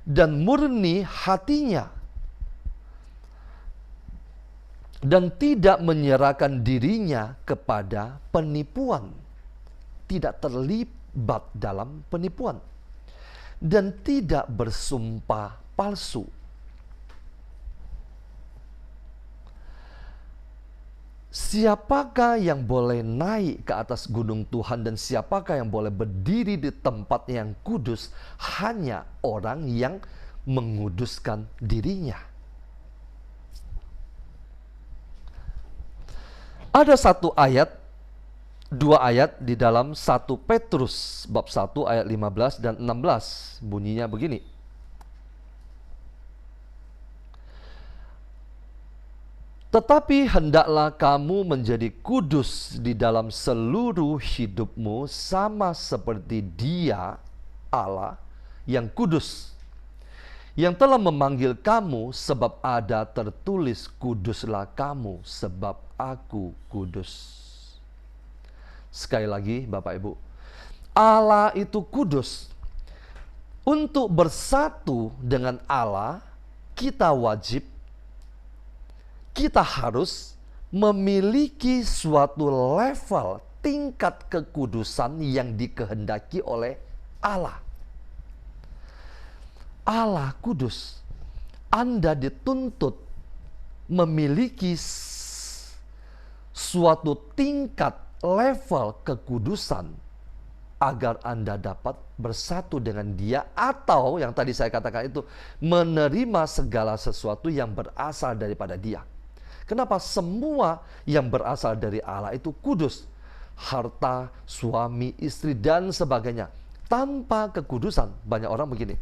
dan murni hatinya, dan tidak menyerahkan dirinya kepada penipuan, tidak terlibat dalam penipuan, dan tidak bersumpah palsu. Siapakah yang boleh naik ke atas gunung Tuhan dan siapakah yang boleh berdiri di tempat yang kudus? Hanya orang yang menguduskan dirinya. Ada satu ayat, dua ayat di dalam 1 Petrus bab 1 ayat 15 dan 16. Bunyinya begini. Tetapi hendaklah kamu menjadi kudus di dalam seluruh hidupmu, sama seperti Dia, Allah, yang kudus, yang telah memanggil kamu, sebab ada tertulis, kuduslah kamu, sebab aku kudus. Sekali lagi Bapak Ibu, Allah itu kudus. Untuk bersatu dengan Allah, kita harus memiliki suatu level tingkat kekudusan yang dikehendaki oleh Allah. Allah kudus. Anda dituntut memiliki suatu tingkat level kekudusan agar Anda dapat bersatu dengan Dia, atau yang tadi saya katakan itu, menerima segala sesuatu yang berasal daripada Dia. Kenapa? Semua yang berasal dari Allah itu kudus. Harta, suami, istri, dan sebagainya. Tanpa kekudusan, banyak orang begini.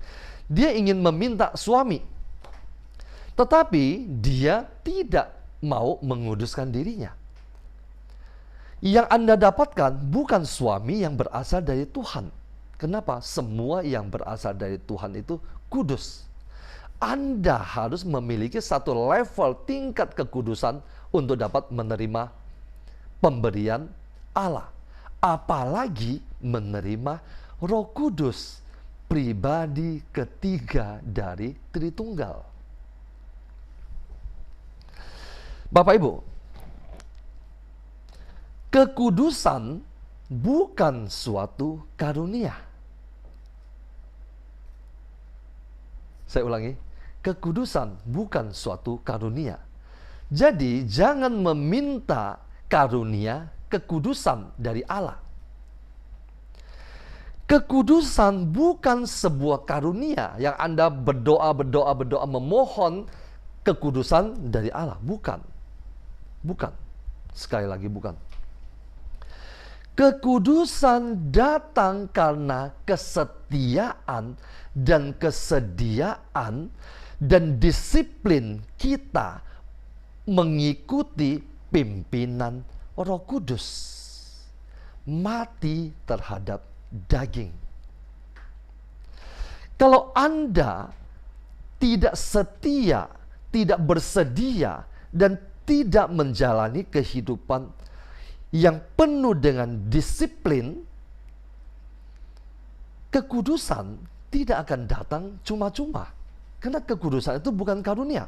Dia ingin meminta suami, tetapi dia tidak mau menguduskan dirinya. Yang Anda dapatkan bukan suami yang berasal dari Tuhan. Kenapa? Semua yang berasal dari Tuhan itu kudus. Anda harus memiliki satu level tingkat kekudusan untuk dapat menerima pemberian Allah. Apalagi menerima Roh Kudus, pribadi ketiga dari Tritunggal. Bapak Ibu, kekudusan bukan suatu karunia. Saya ulangi, kekudusan bukan suatu karunia. Jadi jangan meminta karunia kekudusan dari Allah. Kekudusan bukan sebuah karunia yang Anda berdoa memohon kekudusan dari Allah. Bukan. Bukan. Sekali lagi bukan. Kekudusan datang karena kesetiaan dan kesediaan dan disiplin kita mengikuti pimpinan Roh Kudus. Mati terhadap daging. Kalau Anda tidak setia, tidak bersedia, dan tidak menjalani kehidupan yang penuh dengan disiplin, kekudusan tidak akan datang cuma-cuma. Karena kekudusan itu bukan karunia.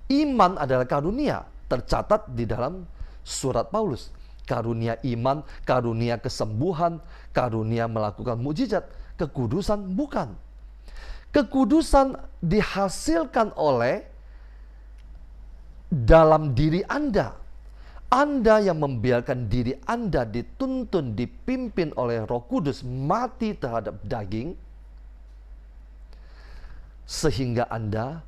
Iman adalah karunia, tercatat di dalam surat Paulus. Karunia iman, karunia kesembuhan, karunia melakukan mukjizat. Kekudusan bukan. Kekudusan dihasilkan oleh dalam diri Anda. Anda yang membiarkan diri Anda dituntun, dipimpin oleh Roh Kudus, mati terhadap daging, sehingga Anda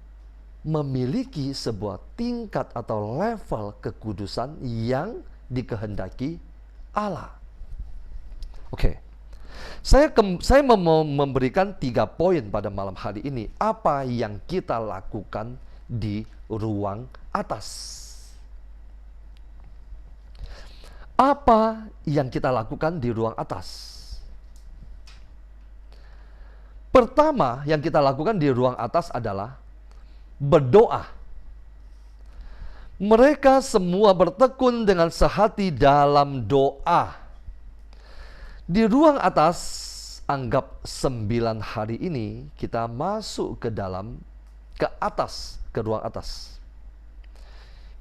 memiliki sebuah tingkat atau level kekudusan yang dikehendaki Allah. Oke. Saya mau memberikan 3 poin pada malam hari ini. Apa yang kita lakukan di ruang atas? Apa yang kita lakukan di ruang atas? Pertama yang kita lakukan di ruang atas adalah berdoa. Mereka semua bertekun dengan sehati dalam doa. Di ruang atas, anggap 9 hari ini kita masuk ke atas, ke ruang atas.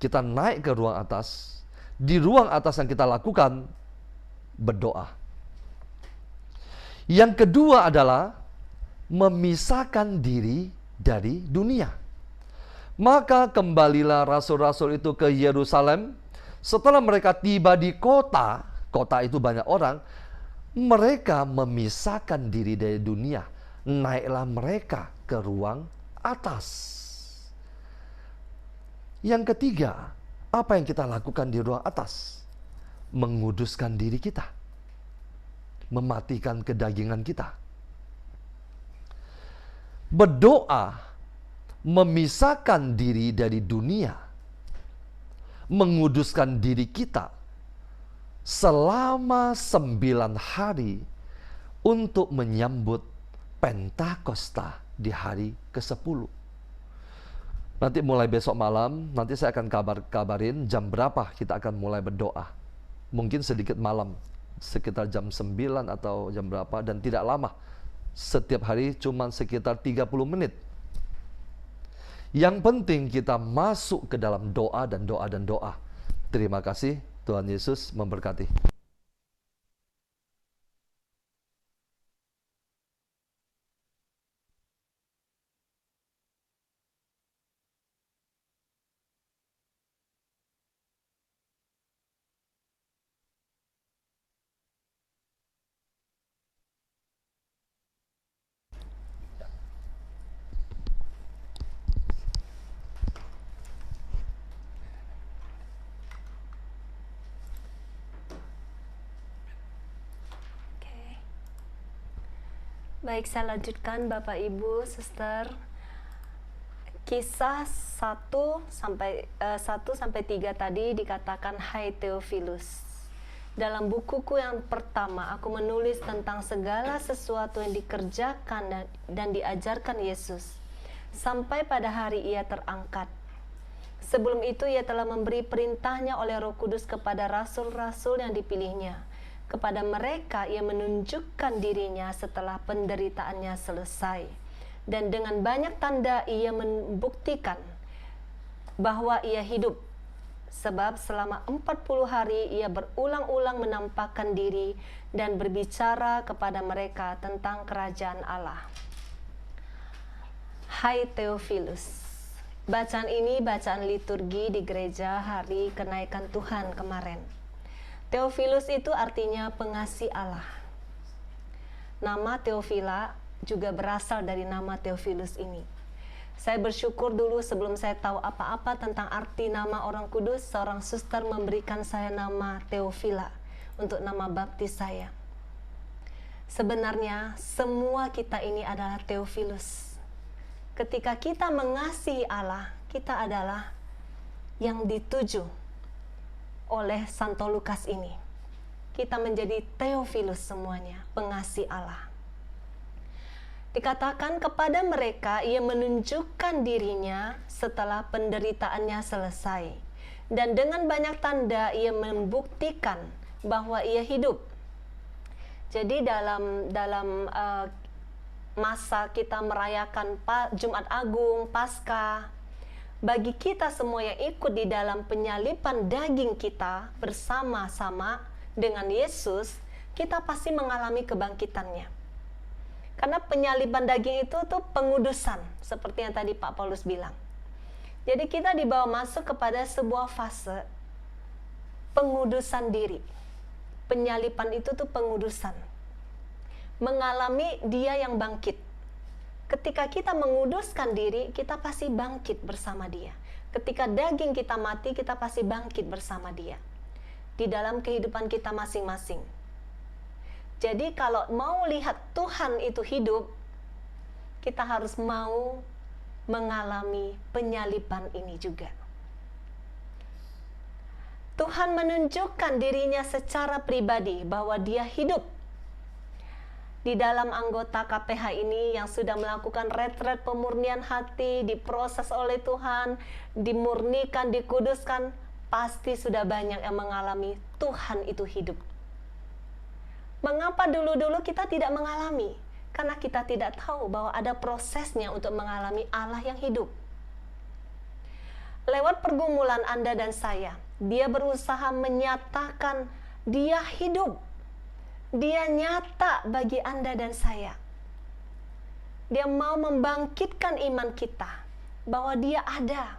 Kita naik ke ruang atas. Di ruang atas yang kita lakukan, berdoa. Yang kedua adalah memisahkan diri dari dunia. Maka kembalilah rasul-rasul itu ke Yerusalem. Setelah mereka tiba di kota itu banyak orang, mereka memisahkan diri dari dunia. Naiklah mereka ke ruang atas. Yang ketiga, apa yang kita lakukan di ruang atas? Menguduskan diri kita. Mematikan kedagingan kita. Berdoa, memisahkan diri dari dunia, menguduskan diri kita selama 9 hari untuk menyambut Pentakosta di hari ke-10. Nanti mulai besok malam, nanti saya akan kabarin jam berapa kita akan mulai berdoa. Mungkin sedikit malam, sekitar jam 9 atau jam berapa, dan tidak lama. Setiap hari cuma sekitar 30 menit. Yang penting kita masuk ke dalam doa dan doa dan doa. Terima kasih, Tuhan Yesus memberkati. Baik, saya lanjutkan Bapak Ibu, Suster. Kisah 1 sampai 3 tadi dikatakan, "Hai Theophilus, dalam bukuku yang pertama aku menulis tentang segala sesuatu yang dikerjakan dan diajarkan Yesus sampai pada hari ia terangkat. Sebelum itu ia telah memberi perintahnya oleh Roh Kudus kepada rasul-rasul yang dipilihnya. Kepada mereka ia menunjukkan dirinya setelah penderitaannya selesai. Dan dengan banyak tanda ia membuktikan bahwa ia hidup. Sebab selama 40 hari ia berulang-ulang menampakkan diri dan berbicara kepada mereka tentang kerajaan Allah." Hai Theophilus. Bacaan ini bacaan liturgi di gereja hari kenaikan Tuhan kemarin. Theophilus itu artinya pengasih Allah. Nama Theophila juga berasal dari nama Theophilus ini. Saya bersyukur dulu sebelum saya tahu apa-apa tentang arti nama orang kudus, seorang suster memberikan saya nama Theophila untuk nama baptis saya. Sebenarnya semua kita ini adalah Theophilus. Ketika kita mengasihi Allah, kita adalah yang dituju oleh Santo Lukas ini. Kita menjadi Theophilus semuanya, pengasih Allah. Dikatakan kepada mereka, ia menunjukkan dirinya setelah penderitaannya selesai. Dan dengan banyak tanda, ia membuktikan bahwa ia hidup. Jadi dalam masa kita merayakan Jumat Agung, Paskah, bagi kita semua yang ikut di dalam penyaliban daging kita bersama-sama dengan Yesus, kita pasti mengalami kebangkitannya. Karena penyaliban daging itu tuh pengudusan, seperti yang tadi Pak Paulus bilang. Jadi kita dibawa masuk kepada sebuah fase pengudusan diri. Penyaliban itu tuh pengudusan. Mengalami dia yang bangkit. Ketika kita menguduskan diri, kita pasti bangkit bersama dia. Ketika daging kita mati, kita pasti bangkit bersama dia. Di dalam kehidupan kita masing-masing. Jadi kalau mau lihat Tuhan itu hidup, kita harus mau mengalami penyaliban ini juga. Tuhan menunjukkan dirinya secara pribadi bahwa dia hidup. Di dalam anggota KPH ini yang sudah melakukan retret pemurnian hati, diproses oleh Tuhan, dimurnikan, dikuduskan, pasti sudah banyak yang mengalami Tuhan itu hidup. Mengapa dulu-dulu kita tidak mengalami? Karena kita tidak tahu bahwa ada prosesnya untuk mengalami Allah yang hidup. Lewat pergumulan Anda dan saya, dia berusaha menyatakan dia hidup. Dia nyata bagi Anda dan saya. Dia mau membangkitkan iman kita bahwa dia ada.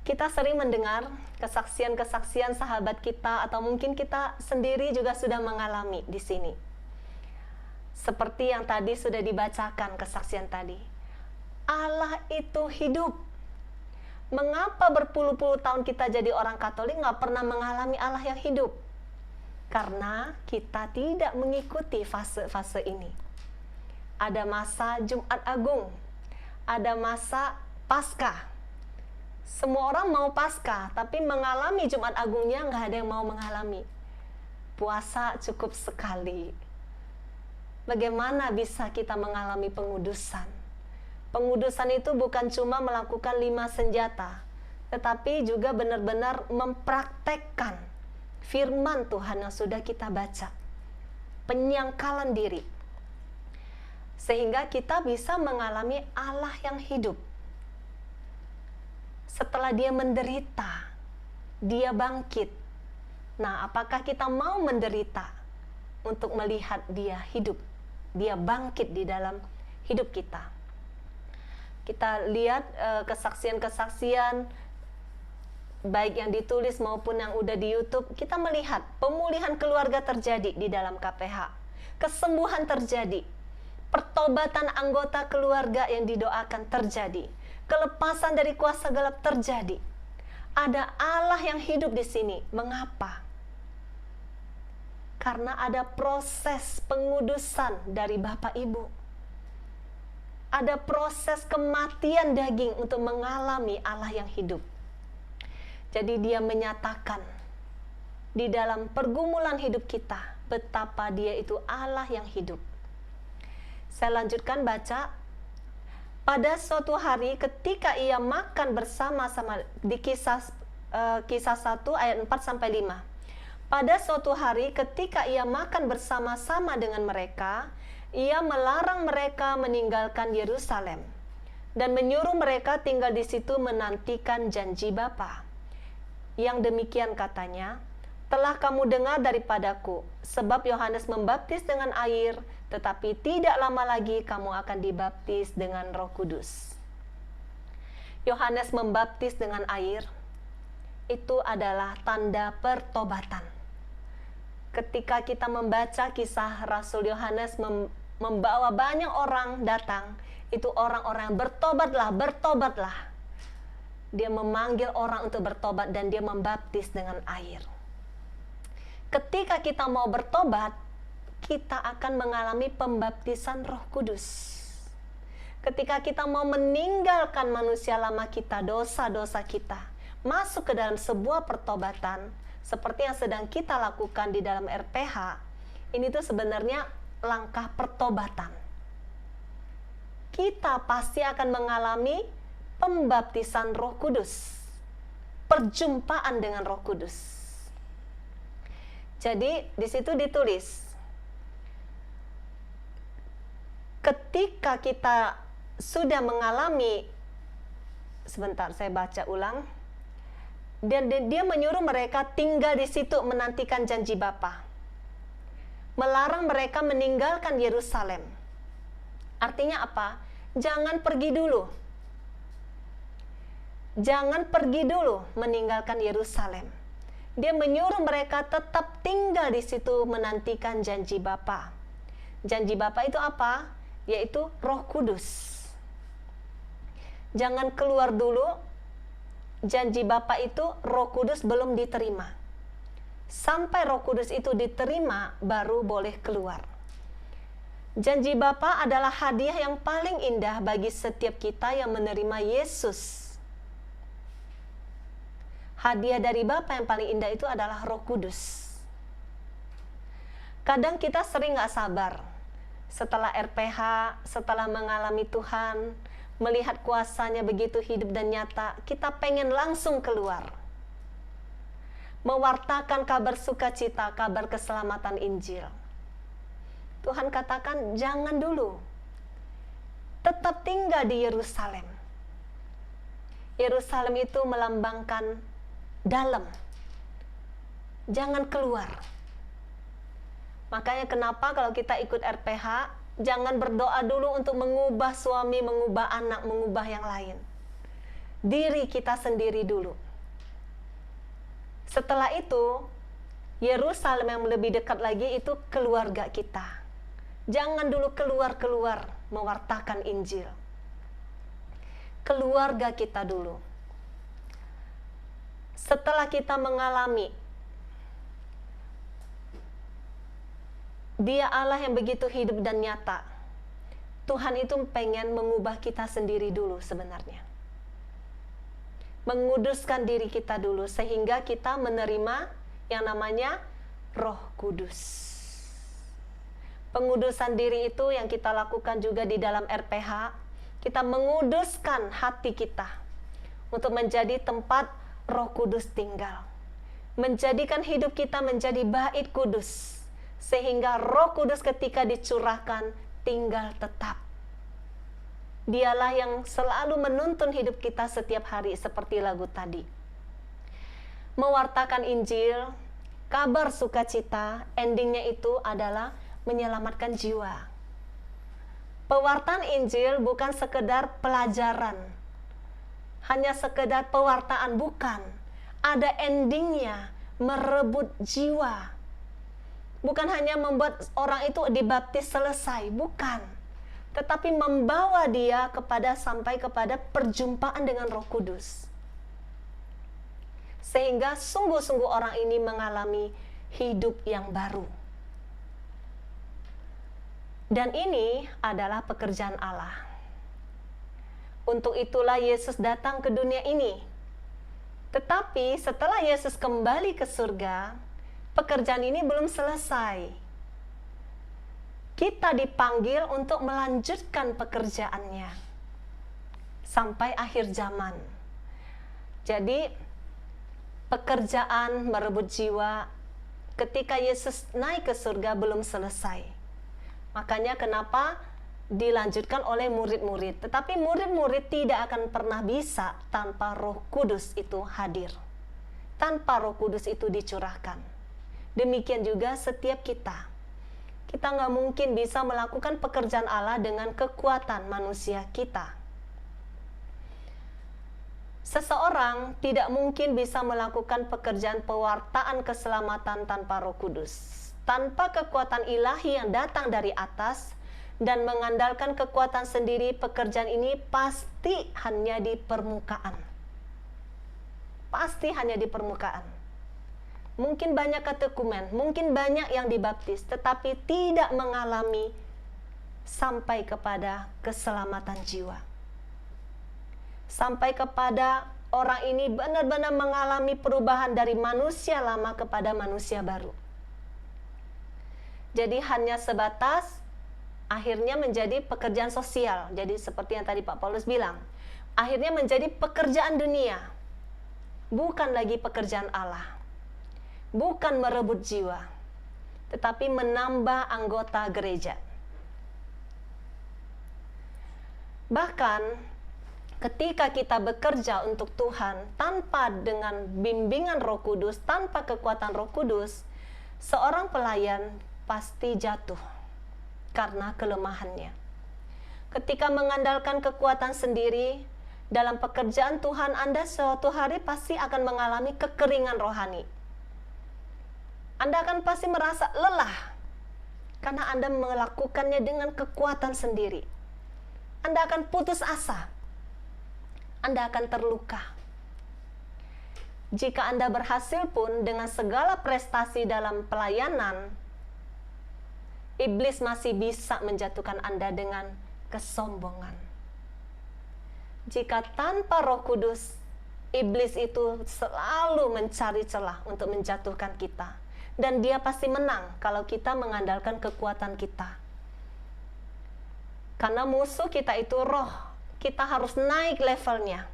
Kita sering mendengar kesaksian-kesaksian sahabat kita atau mungkin kita sendiri juga sudah mengalami di sini. Seperti yang tadi sudah dibacakan kesaksian tadi. Allah itu hidup. Mengapa berpuluh-puluh tahun kita jadi orang Katolik nggak pernah mengalami Allah yang hidup? Karena kita tidak mengikuti fase-fase ini. Ada masa Jumat Agung, ada masa Paskah. Semua orang mau Paskah, tapi mengalami Jumat Agungnya nggak ada yang mau mengalami. Puasa cukup sekali. Bagaimana bisa kita mengalami pengudusan? Pengudusan itu bukan cuma melakukan 5 senjata, tetapi juga benar-benar mempraktekkan firman Tuhan yang sudah kita baca. Penyangkalan diri. Sehingga kita bisa mengalami Allah yang hidup. Setelah dia menderita, dia bangkit. Nah, apakah kita mau menderita untuk melihat dia hidup? Dia bangkit di dalam hidup kita. Kita lihat kesaksian-kesaksian baik yang ditulis maupun yang udah di YouTube, kita melihat pemulihan keluarga terjadi di dalam KPH. Kesembuhan terjadi. Pertobatan anggota keluarga yang didoakan terjadi. Kelepasan dari kuasa gelap terjadi. Ada Allah yang hidup di sini. Mengapa? Karena ada proses pengudusan dari Bapak Ibu. Ada proses kematian daging untuk mengalami Allah yang hidup. Jadi dia menyatakan di dalam pergumulan hidup kita betapa dia itu Allah yang hidup. Saya lanjutkan baca. Pada suatu hari ketika ia makan bersama-sama di kisah 1 ayat 4 sampai 5. Pada suatu hari ketika ia makan bersama-sama dengan mereka, ia melarang mereka meninggalkan Yerusalem dan menyuruh mereka tinggal di situ menantikan janji Bapa. Yang demikian katanya, telah kamu dengar daripadaku, sebab Yohanes membaptis dengan air, tetapi tidak lama lagi kamu akan dibaptis dengan Roh Kudus. Yohanes membaptis dengan air, itu adalah tanda pertobatan. Ketika kita membaca kisah Rasul Yohanes membawa banyak orang datang, itu orang-orang yang bertobatlah, bertobatlah. Dia memanggil orang untuk bertobat dan dia membaptis dengan air. Ketika kita mau bertobat, kita akan mengalami pembaptisan Roh Kudus. Ketika kita mau meninggalkan manusia lama kita, dosa-dosa kita, masuk ke dalam sebuah pertobatan, seperti yang sedang kita lakukan di dalam RPH, ini tuh sebenarnya langkah pertobatan. Kita pasti akan mengalami pembaptisan Roh Kudus, perjumpaan dengan Roh Kudus. Jadi di situ ditulis, ketika kita sudah mengalami, sebentar saya baca ulang, dan dia menyuruh mereka tinggal di situ menantikan janji Bapa, melarang mereka meninggalkan Yerusalem. Artinya apa? Jangan pergi dulu. Jangan pergi dulu meninggalkan Yerusalem. Dia menyuruh mereka tetap tinggal di situ menantikan janji Bapa. Janji Bapa itu apa? Yaitu Roh Kudus. Jangan keluar dulu. Janji Bapa itu Roh Kudus belum diterima. Sampai Roh Kudus itu diterima, baru boleh keluar. Janji Bapa adalah hadiah yang paling indah bagi setiap kita yang menerima Yesus. Hadiah dari Bapa yang paling indah itu adalah Roh Kudus. Kadang kita sering gak sabar. Setelah RPH, setelah mengalami Tuhan, melihat kuasanya begitu hidup dan nyata, kita pengen langsung keluar. Mewartakan kabar sukacita, kabar keselamatan Injil. Tuhan katakan, jangan dulu. Tetap tinggal di Yerusalem. Yerusalem itu melambangkan dalam. Jangan keluar. Makanya kenapa kalau kita ikut RPH, jangan berdoa dulu untuk mengubah suami, mengubah anak, mengubah yang lain. Diri kita sendiri dulu. Setelah itu, Yerusalem yang lebih dekat lagi itu keluarga kita. Jangan dulu keluar-keluar mewartakan Injil. Keluarga kita dulu. Setelah kita mengalami Dia Allah yang begitu hidup dan nyata, Tuhan itu pengen mengubah kita sendiri dulu sebenarnya. Menguduskan diri kita dulu sehingga kita menerima yang namanya Roh Kudus. Pengudusan diri itu yang kita lakukan juga di dalam RPH. Kita menguduskan hati kita untuk menjadi tempat Roh Kudus tinggal. Menjadikan hidup kita menjadi bait kudus. Sehingga Roh Kudus ketika dicurahkan tinggal tetap. Dialah yang selalu menuntun hidup kita setiap hari seperti lagu tadi. Mewartakan Injil, kabar sukacita, endingnya itu adalah menyelamatkan jiwa. Pewartaan Injil bukan sekedar pelajaran, hanya sekedar pewartaan, bukan. Ada endingnya, merebut jiwa. Bukan hanya membuat orang itu dibaptis selesai, bukan. Tetapi membawa dia sampai kepada perjumpaan dengan Roh Kudus. Sehingga sungguh-sungguh orang ini mengalami hidup yang baru. Dan ini adalah pekerjaan Allah. Untuk itulah Yesus datang ke dunia ini. Tetapi setelah Yesus kembali ke surga, pekerjaan ini belum selesai. Kita dipanggil untuk melanjutkan pekerjaannya sampai akhir zaman. Jadi, pekerjaan merebut jiwa ketika Yesus naik ke surga belum selesai. Makanya kenapa dilanjutkan oleh murid-murid. Tetapi murid-murid tidak akan pernah bisa tanpa Roh Kudus itu hadir. Tanpa Roh Kudus itu dicurahkan. Demikian juga setiap kita. Kita nggak mungkin bisa melakukan pekerjaan Allah dengan kekuatan manusia kita. Seseorang tidak mungkin bisa melakukan pekerjaan pewartaan keselamatan tanpa Roh Kudus. Tanpa kekuatan ilahi yang datang dari atas dan mengandalkan kekuatan sendiri, pekerjaan ini pasti hanya di permukaan. Pasti hanya di permukaan. Mungkin banyak katekumen, mungkin banyak yang dibaptis, tetapi tidak mengalami sampai kepada keselamatan jiwa. Sampai kepada orang ini benar-benar mengalami perubahan dari manusia lama kepada manusia baru. Jadi hanya sebatas akhirnya menjadi pekerjaan sosial. Jadi seperti yang tadi Pak Paulus bilang, akhirnya menjadi pekerjaan dunia, bukan lagi pekerjaan Allah. Bukan merebut jiwa, tetapi menambah anggota gereja. Bahkan ketika kita bekerja untuk Tuhan tanpa dengan bimbingan Roh Kudus, tanpa kekuatan Roh Kudus, seorang pelayan pasti jatuh karena kelemahannya. Ketika mengandalkan kekuatan sendiri dalam pekerjaan Tuhan, Anda suatu hari pasti akan mengalami kekeringan rohani. Anda akan pasti merasa lelah karena Anda melakukannya dengan kekuatan sendiri. Anda akan putus asa. Anda akan terluka. Jika Anda berhasil pun dengan segala prestasi dalam pelayanan, iblis masih bisa menjatuhkan Anda dengan kesombongan. Jika tanpa Roh Kudus, iblis itu selalu mencari celah untuk menjatuhkan kita. Dan dia pasti menang kalau kita mengandalkan kekuatan kita. Karena musuh kita itu roh. Kita harus naik levelnya.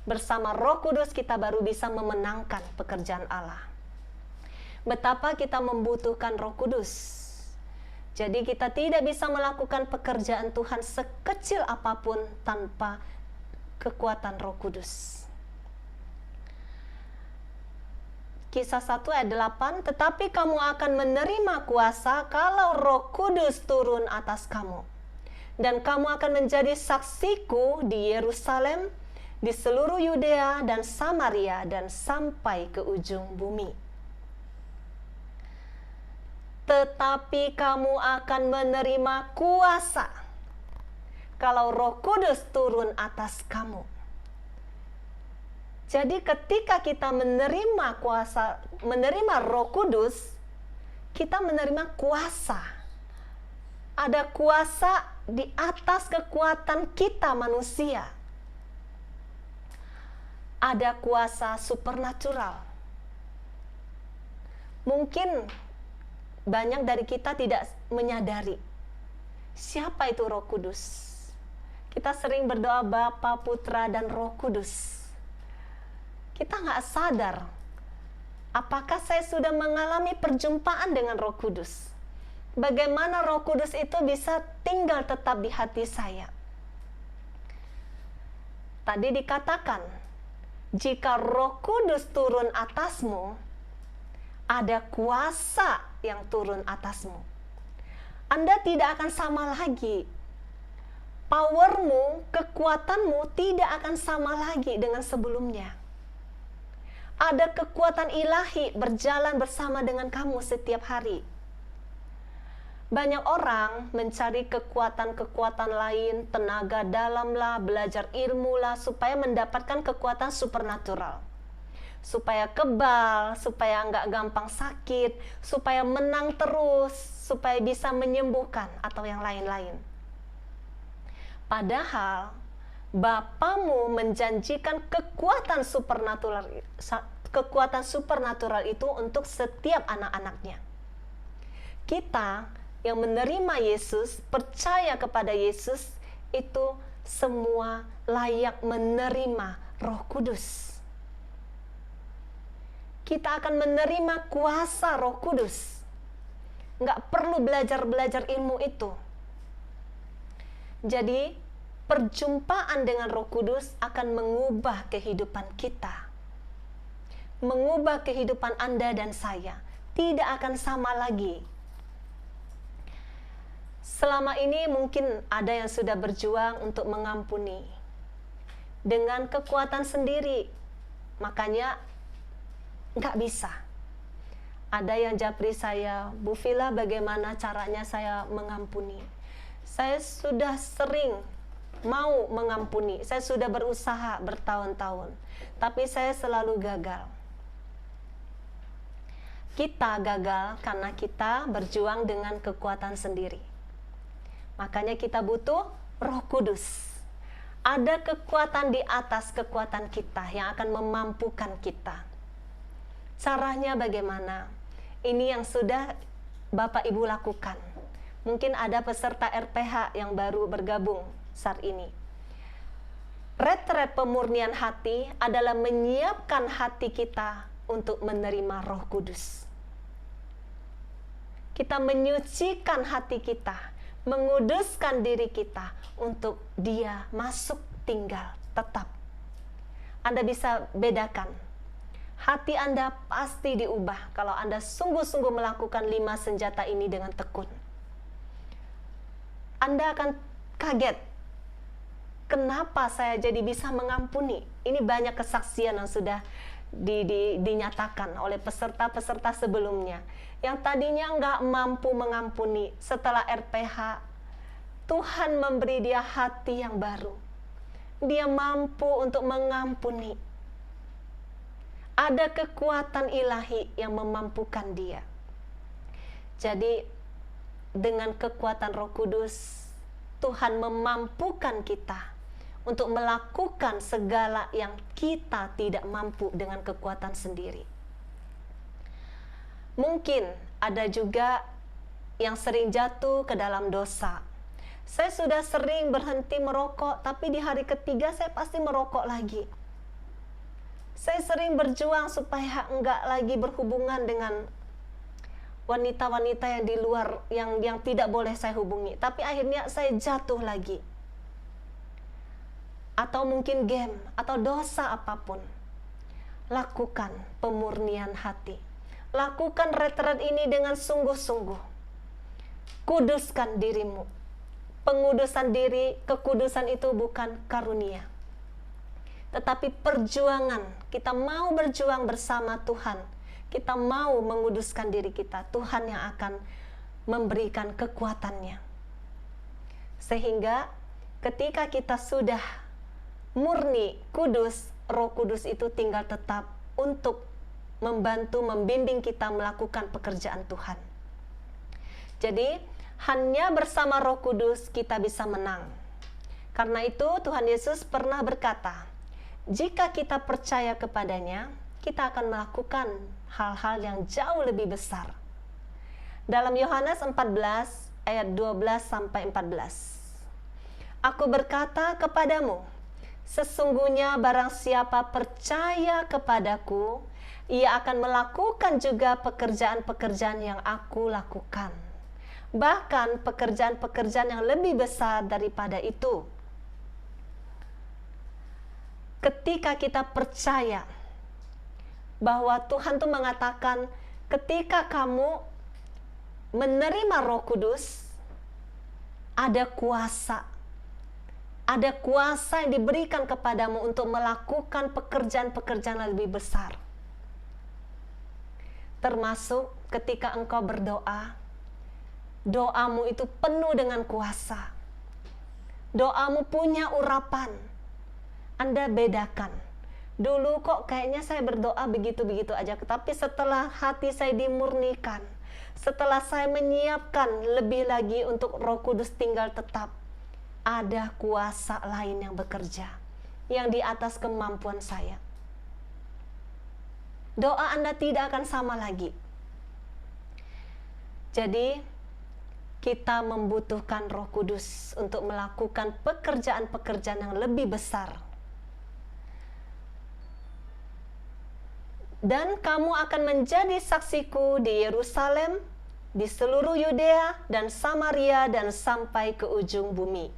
Bersama Roh Kudus kita baru bisa memenangkan pekerjaan Allah. Betapa kita membutuhkan Roh Kudus. Jadi kita tidak bisa melakukan pekerjaan Tuhan sekecil apapun tanpa kekuatan Roh Kudus. Kisah 1 ayat 8, tetapi kamu akan menerima kuasa kalau Roh Kudus turun atas kamu. Dan kamu akan menjadi saksiku di Yerusalem, di seluruh Yudea dan Samaria, dan sampai ke ujung bumi. Tetapi kamu akan menerima kuasa kalau Roh Kudus turun atas kamu. Jadi ketika kita menerima kuasa, menerima Roh Kudus, kita menerima kuasa. Ada kuasa di atas kekuatan kita manusia. Ada kuasa supernatural. Mungkin banyak dari kita tidak menyadari siapa itu Roh Kudus. Kita sering berdoa Bapa, Putra, dan Roh Kudus. Kita nggak sadar apakah saya sudah mengalami perjumpaan dengan Roh Kudus. Bagaimana Roh Kudus itu bisa tinggal tetap di hati saya. Tadi dikatakan, jika Roh Kudus turun atasmu, ada kuasa yang turun atasmu. Anda tidak akan sama lagi. Powermu, kekuatanmu tidak akan sama lagi dengan sebelumnya. Ada kekuatan ilahi berjalan bersama dengan kamu setiap hari. Banyak orang mencari kekuatan-kekuatan lain, tenaga dalam lah, belajar ilmu lah, supaya mendapatkan kekuatan supernatural. Supaya kebal, supaya nggak gampang sakit, supaya menang terus, supaya bisa menyembuhkan, atau yang lain-lain. Padahal, Bapamu menjanjikan kekuatan supernatural itu untuk setiap anak-anaknya. Kita yang menerima Yesus, percaya kepada Yesus, itu semua layak menerima Roh Kudus. Kita akan menerima kuasa Roh Kudus. Nggak perlu belajar ilmu itu. Jadi, perjumpaan dengan Roh Kudus akan mengubah kehidupan kita. Mengubah kehidupan Anda dan saya. tidak akan sama lagi. Selama ini mungkin ada yang sudah berjuang untuk mengampuni dengan kekuatan sendiri, makanya nggak bisa. Ada yang japri saya, Bu Villa, bagaimana caranya saya mengampuni? Saya sudah sering mau mengampuni, saya sudah berusaha bertahun-tahun, tapi saya selalu gagal. Kita gagal karena kita berjuang dengan kekuatan sendiri. Makanya kita butuh Roh Kudus. Ada kekuatan di atas kekuatan kita yang akan memampukan kita. Caranya bagaimana? Ini yang sudah Bapak Ibu lakukan. Mungkin ada peserta RPH yang baru bergabung saat ini. Retret pemurnian hati adalah menyiapkan hati kita untuk menerima Roh Kudus. Kita menyucikan hati kita, menguduskan diri kita untuk Dia masuk tinggal tetap. Anda bisa bedakan. Hati Anda pasti diubah kalau Anda sungguh-sungguh melakukan 5 senjata ini dengan tekun. Anda akan kaget. Kenapa saya jadi bisa mengampuni? Ini banyak kesaksian yang sudah dinyatakan oleh peserta-peserta sebelumnya. Yang tadinya nggak mampu mengampuni, setelah RPH, Tuhan memberi dia hati yang baru. Dia mampu untuk mengampuni. Ada kekuatan ilahi yang memampukan dia. Jadi, dengan kekuatan Roh Kudus, Tuhan memampukan kita untuk melakukan segala yang kita tidak mampu dengan kekuatan sendiri. Mungkin ada juga yang sering jatuh ke dalam dosa. Saya sudah sering berhenti merokok, tapi di hari ketiga saya pasti merokok lagi. Saya sering berjuang supaya enggak lagi berhubungan dengan wanita-wanita yang di luar, yang tidak boleh saya hubungi. Tapi akhirnya saya jatuh lagi. Atau mungkin game, atau dosa apapun. Lakukan pemurnian hati. Lakukan retret ini dengan sungguh-sungguh. Kuduskan dirimu. Pengudusan diri, kekudusan itu bukan karunia, tetapi perjuangan. Kita mau berjuang bersama Tuhan. Kita mau menguduskan diri kita. Tuhan yang akan memberikan kekuatannya. Sehingga ketika kita sudah murni, kudus, Roh Kudus itu tinggal tetap untuk membantu, membimbing kita melakukan pekerjaan Tuhan. Jadi, hanya bersama Roh Kudus kita bisa menang. Karena itu Tuhan Yesus pernah berkata, jika kita percaya kepadanya, kita akan melakukan hal-hal yang jauh lebih besar. Dalam Yohanes 14 ayat 12-14. Aku berkata kepadamu, sesungguhnya barang siapa percaya kepadaku, ia akan melakukan juga pekerjaan-pekerjaan yang aku lakukan. Bahkan pekerjaan-pekerjaan yang lebih besar daripada itu. Ketika kita percaya bahwa Tuhan tuh mengatakan, ketika kamu menerima Roh Kudus, ada kuasa. Ada kuasa yang diberikan kepadamu untuk melakukan pekerjaan-pekerjaan yang lebih besar. Termasuk ketika engkau berdoa, doamu itu penuh dengan kuasa. Doamu punya urapan. Anda bedakan. Dulu kok kayaknya saya berdoa begitu-begitu aja. Tapi setelah hati saya dimurnikan, setelah saya menyiapkan lebih lagi untuk Roh Kudus tinggal tetap, ada kuasa lain yang bekerja, yang di atas kemampuan saya. Doa Anda tidak akan sama lagi. Jadi, kita membutuhkan Roh Kudus untuk melakukan pekerjaan-pekerjaan yang lebih besar. Dan kamu akan menjadi saksiku di Yerusalem, di seluruh Yudea dan Samaria dan sampai ke ujung bumi.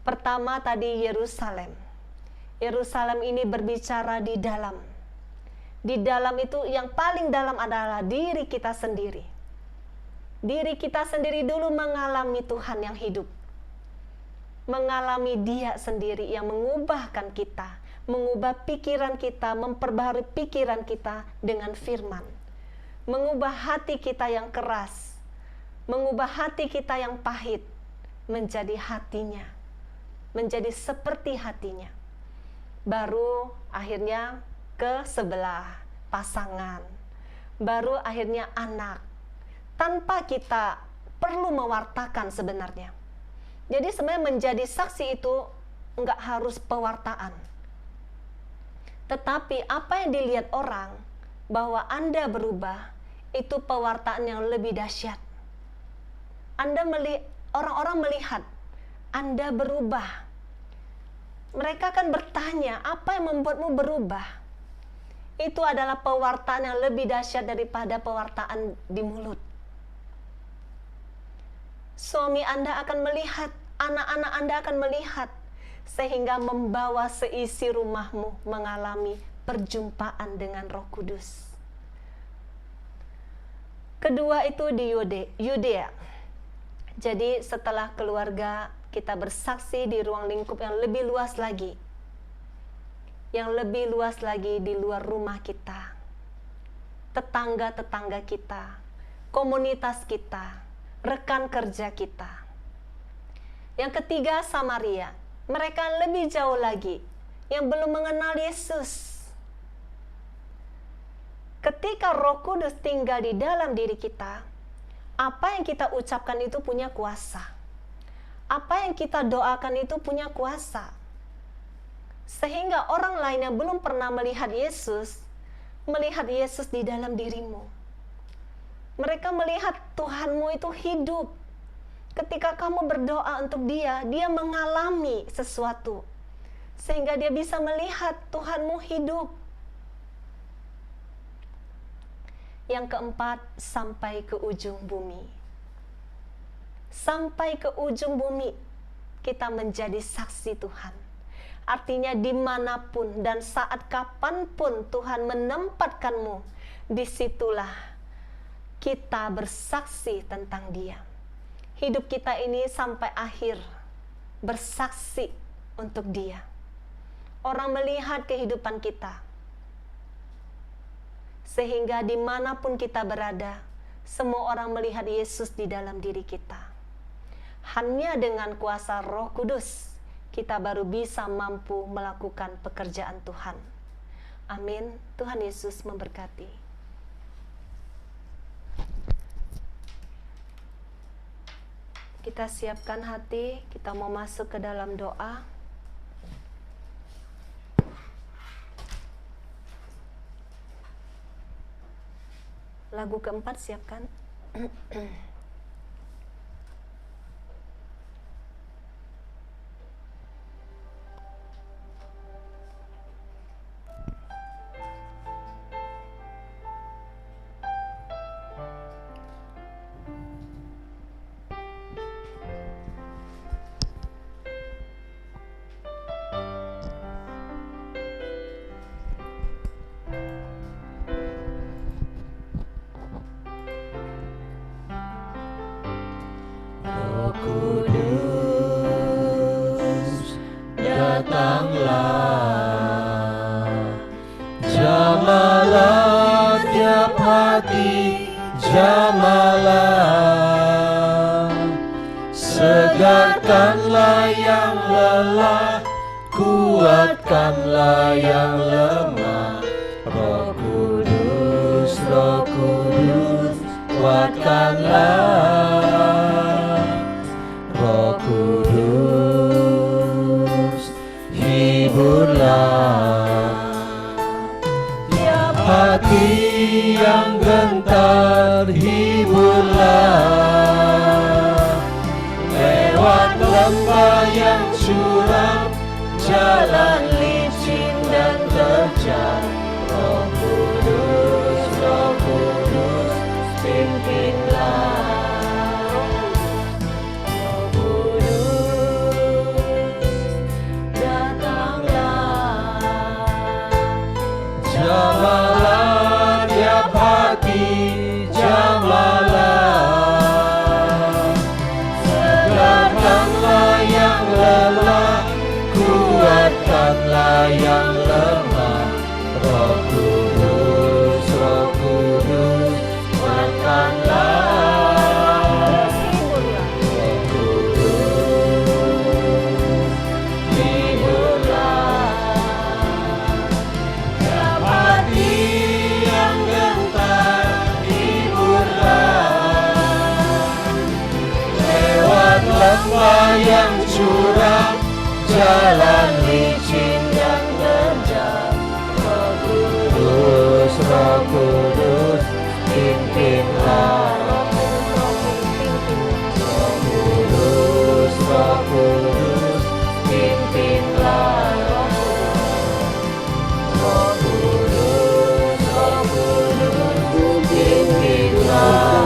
Pertama tadi Yerusalem. Yerusalem ini berbicara di dalam. Di dalam itu yang paling dalam adalah diri kita sendiri. Diri kita sendiri dulu mengalami Tuhan yang hidup. Mengalami Dia sendiri yang mengubahkan kita, mengubah pikiran kita, memperbaharui pikiran kita dengan firman. Mengubah hati kita yang keras, mengubah hati kita yang pahit menjadi hatinya, menjadi seperti hatinya. Baru akhirnya ke sebelah pasangan, baru akhirnya anak, tanpa kita perlu mewartakan sebenarnya. Jadi sebenarnya menjadi saksi itu enggak harus pewartaan, tetapi apa yang dilihat orang bahwa Anda berubah, itu pewartaan yang lebih dahsyat. Orang-orang melihat Anda berubah, mereka akan bertanya, apa yang membuatmu berubah? Itu adalah pewartaan yang lebih dahsyat daripada pewartaan di mulut. Suami Anda akan melihat, anak-anak Anda akan melihat, sehingga membawa seisi rumahmu mengalami perjumpaan dengan Roh Kudus. Kedua itu di Yudea. Jadi setelah keluarga, kita bersaksi di ruang lingkup yang lebih luas lagi. Yang lebih luas lagi di luar rumah kita, tetangga-tetangga kita, komunitas kita, rekan kerja kita. Yang ketiga, Samaria. Mereka lebih jauh lagi, yang belum mengenal Yesus. Ketika Roh Kudus tinggal di dalam diri kita, apa yang kita ucapkan itu punya kuasa. Apa yang kita doakan itu punya kuasa. Sehingga orang lain yang belum pernah melihat Yesus di dalam dirimu. Mereka melihat Tuhanmu itu hidup. Ketika kamu berdoa untuk dia, dia mengalami sesuatu. Sehingga dia bisa melihat Tuhanmu hidup. Yang keempat, sampai ke ujung bumi. Sampai ke ujung bumi, kita menjadi saksi Tuhan. Artinya dimanapun dan saat kapanpun Tuhan menempatkanmu, disitulah kita bersaksi tentang Dia. Hidup kita ini sampai akhir bersaksi untuk Dia. Orang melihat kehidupan kita, sehingga dimanapun kita berada, semua orang melihat Yesus di dalam diri kita. Hanya dengan kuasa Roh Kudus kita baru bisa mampu melakukan pekerjaan Tuhan. Amin. Tuhan Yesus memberkati. Kita siapkan hati, kita mau masuk ke dalam doa. Lagu keempat siapkan. Kudus, datanglah, jamalah tiap hati, jamalah, segarkanlah yang lelah, kuatkanlah yang lemah. Roh Kudus, Roh Kudus, kuatkanlah. Roh Kudus, hiburlah tiap hati yang gentar, hiburlah lewat lembah yang curam, jalan licin dan terjal. Roh Kudus, Roh Kudus, pimpinlah. Jamalah yang lemah. Roh Kudus, Roh Kudus, kuatkanlah. Roh Kudus, hiburlah. Tiap hati yang gentar, hiburlah. Lewat lembah yang curam, jalan licin dan terjal. Roh Kudus, Roh Kudus, pimpinlah. Roh Kudus, Roh Kudus, pimpinlah. Roh Kudus, Roh Kudus, pimpinlah.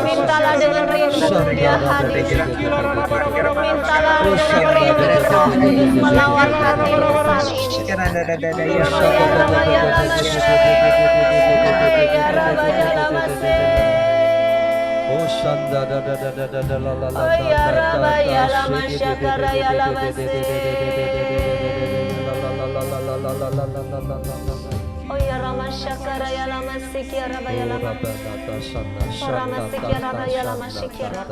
Mintalah dengan rindu dia hadir. Mintalah dengan rindu hadir melawan hatimu saat ini. Oh ya Rama Syakara ya Lama Sikiara ya Lama Rama Sikiara ya Lama Sikiara.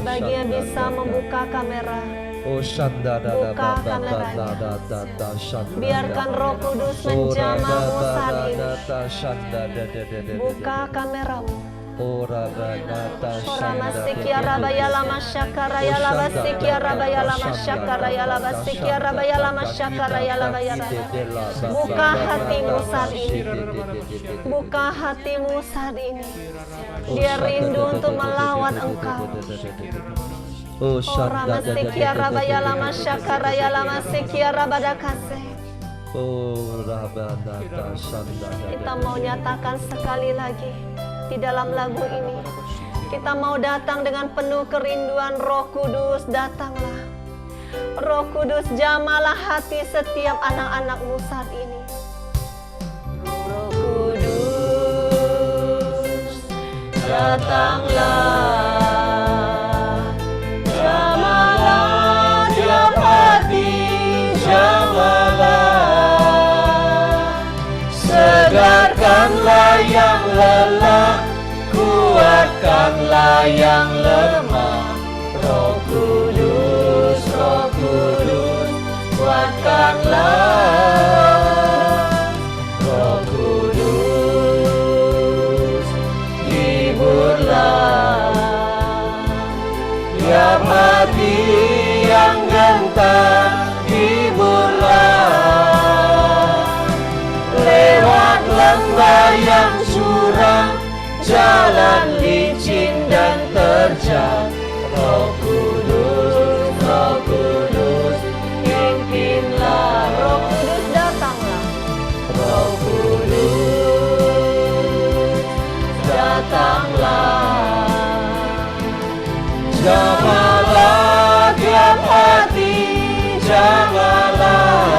Bagi yang bisa membuka kamera, buka kameranya. Biarkan Roh Kudus menjamahmu saat ini. Buka kameramu. Rama Sikiara ya Lama Syakara ya Lama Sikiara ya Lama Syakara ya Lama Sikiara ya Lama Syakara ya Lama ya Lama. Buka hatimu saat ini. Buka hatimu saat ini. Dia rindu untuk melawan engkau. Oh Rama Sikiara ya Lama Syakara ya Lama Sikiara badakase. Kita mau nyatakan sekali lagi di dalam lagu ini. Kita mau datang dengan penuh kerinduan. Roh Kudus, datanglah. Roh Kudus, jamalah hati setiap anak-anakmu saat ini. Roh Kudus, datanglah. Jamalah, yang lelah, kuatkanlah yang lemah. Roh Kudus, Roh Kudus, kuatkanlah. Roh Kudus, hiburlah tiap hati yang gentar, hiburlah. Lewat lembah yang curam, jalan licin dan terjal, Roh Kudus, Roh Kudus, pimpinlah. Roh Kudus datanglah. Roh Kudus, datanglah. Jamahlah tiap hati, jamahlah.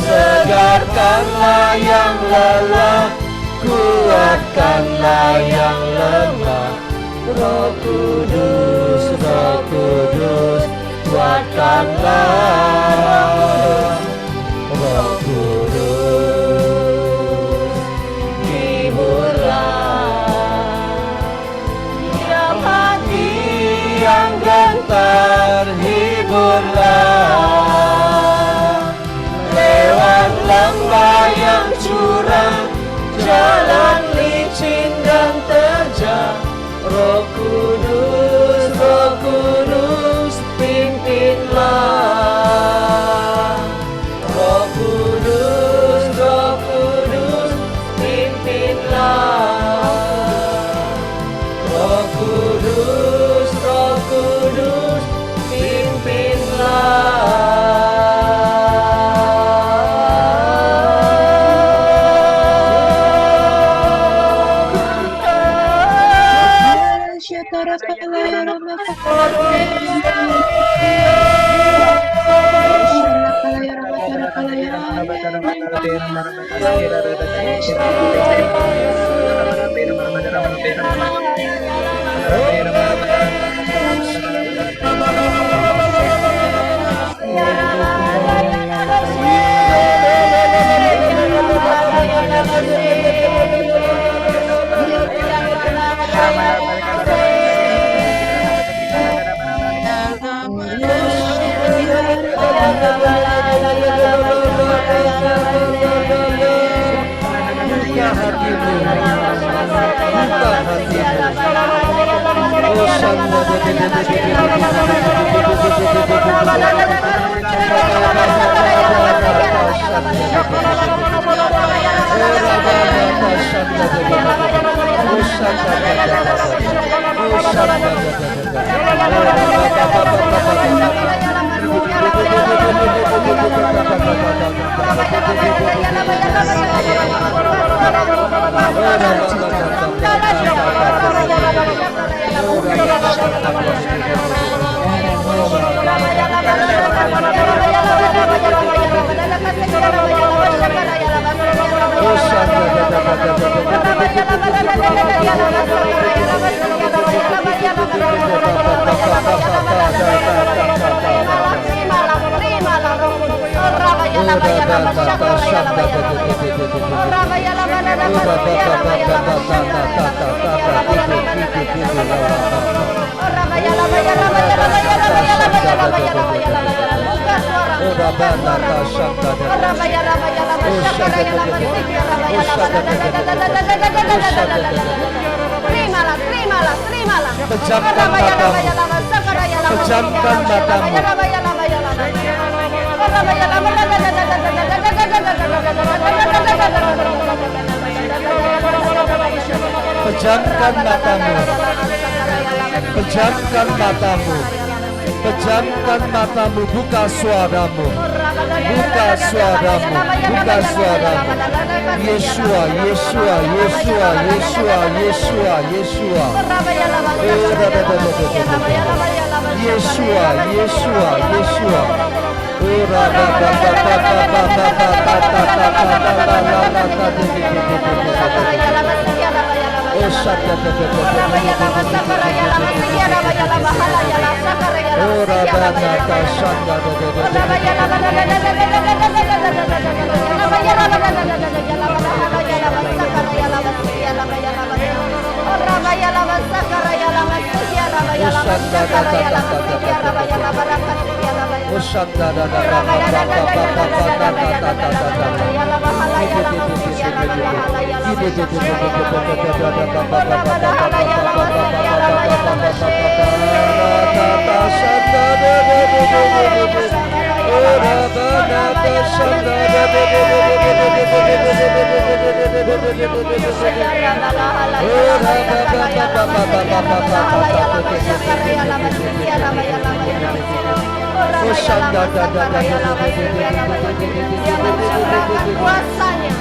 Segarkanlah yang lelah, kuatkanlah yang lemah. Roh Kudus, Roh Kudus, kuatkanlah. Roh Kudus, hiburlah tiap hati yang gentar, hiburlah. Lewat lembah yang curam, jalan licin dan terjal, Roh Kudus, Roh Kudus, pimpinlah. Roh Kudus, Roh Kudus, pimpinlah. Roh Kudus, Roh Kudus, Terimalah. Pejamkan matamu. Pejamkan matamu. Pejamkan matamu. Pejamkan matamu. Pejamkan matamu. Buka suaramu. Buka suaramu. Buka suaramu. Yeshua, Yeshua, Yeshua, Yeshua, Yeshua, Yeshua. Yeshua, Yeshua, Yeshua. Shakaraya Lama Sikia Rabaya Lama Raka Sikia Rabaya. Dia mencurahkan kuasanya,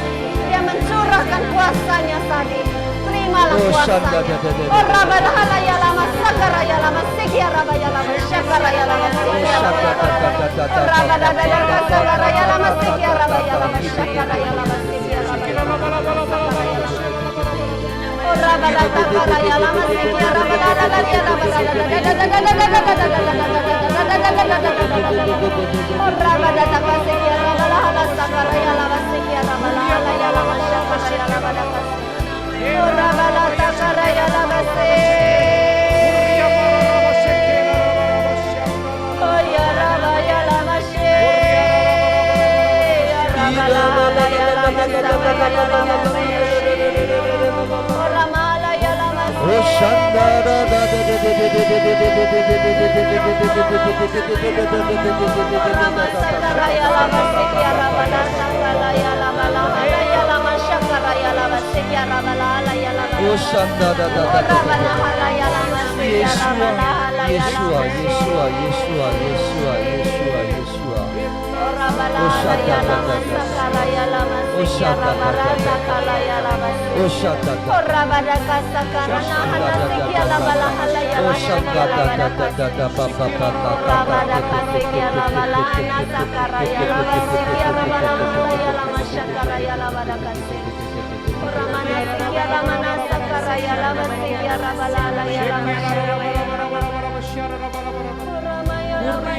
dia mencurahkan kuasanya saat ini. Terimalah kuasanya. Oh Rabbalah ya lama sakaraya lama sikia rabaya lama syakaraya lama sikia rabaya lama. Oh Rabbalah sakaraya lama sikia rabaya lama syakaraya lama sikia rabaya lama. Oh Rabbalah sakaraya lama sikia rabaya lama sikia Oh Rabbalah sikia rabaya sakaraya lama sikia rabaya lama syakaraya lama. Oh Rabbalah sakaraya lama Oh ya rabaya lama Rabbalah ya lama sakaraya lama Oh Ramala ya lama Rama sakaraya lama sikia rabala sakaraya lama ya lama syakaraya lama sikia rabala ya lama rabala ya lama sikia rabala ya lama rabala ya lama sakaraya lama sikia rabala sakaraya lama rabada kasakarana hana sikia rabala ya lama rabada kasikia rabala hana sakaraya lama sikia rabala ya lama syakaraya rabada kasih ramana sikia ramana sakaraya lama sikia rabala ya lama syakaraya ramaya lama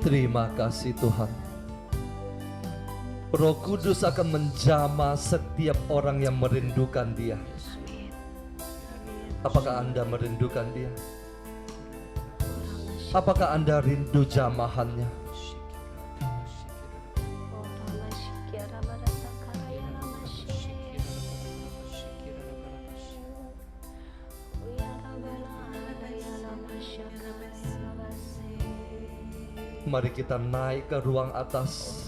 Terima kasih Tuhan. Roh Kudus akan menjamah setiap orang yang merindukan Dia. Apakah Anda merindukan Dia? Apakah Anda rindu jamahannya? Mari kita naik ke ruang atas.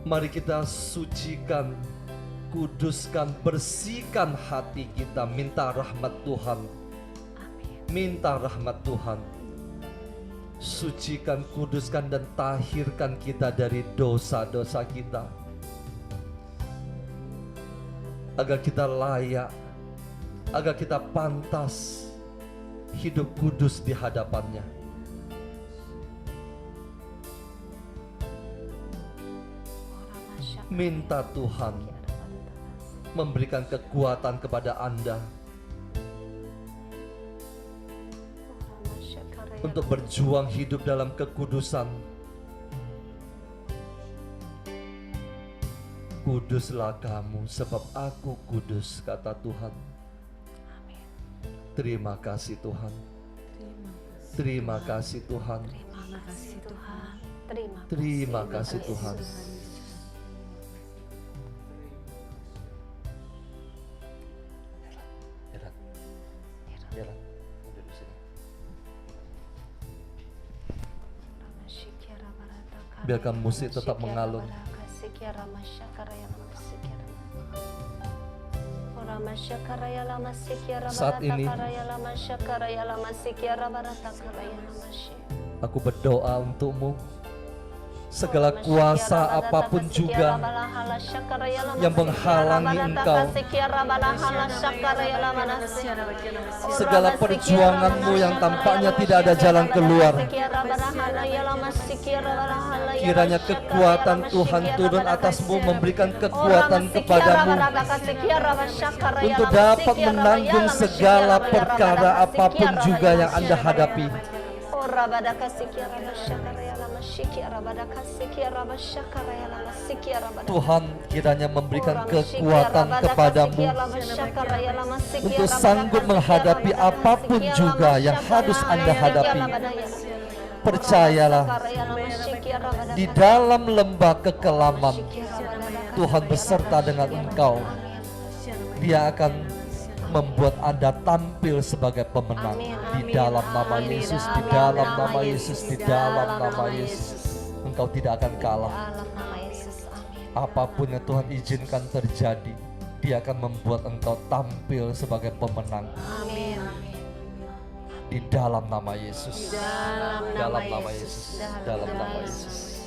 Mari kita sucikan, kuduskan, bersihkan hati kita. Minta rahmat Tuhan. Minta rahmat Tuhan. Sucikan, kuduskan, dan tahirkan kita dari dosa-dosa kita. Agar kita layak, agar kita pantas hidup kudus di hadapannya. Minta Tuhan memberikan kekuatan kepada Anda untuk berjuang hidup dalam kekudusan. Kuduslah kamu sebab aku kudus, kata Tuhan. Terima kasih Tuhan. Terima kasih Tuhan. Terima kasih Tuhan. Biarkan musik tetap mengalun. Saat ini aku berdoa untukmu. Segala kuasa apapun juga yang menghalangi engkau, segala perjuanganmu yang tampaknya tidak ada jalan keluar, kiranya kekuatan Tuhan turun atasmu, memberikan kekuatan kepadamu untuk dapat menanggung segala perkara apapun juga yang Anda hadapi. Tuhan kiranya memberikan kekuatan kepadamu untuk sanggup menghadapi apapun juga yang harus Anda hadapi. Percayalah, di dalam lembah kekelaman Tuhan beserta dengan engkau. Dia akan membuat Anda tampil sebagai pemenang. Di dalam nama Yesus, di dalam nama Yesus, di dalam nama Yesus, engkau tidak akan kalah. Apapun yang Tuhan izinkan terjadi, Dia akan membuat engkau tampil sebagai pemenang. Di dalam nama Yesus, dalam nama Yesus, dalam nama Yesus.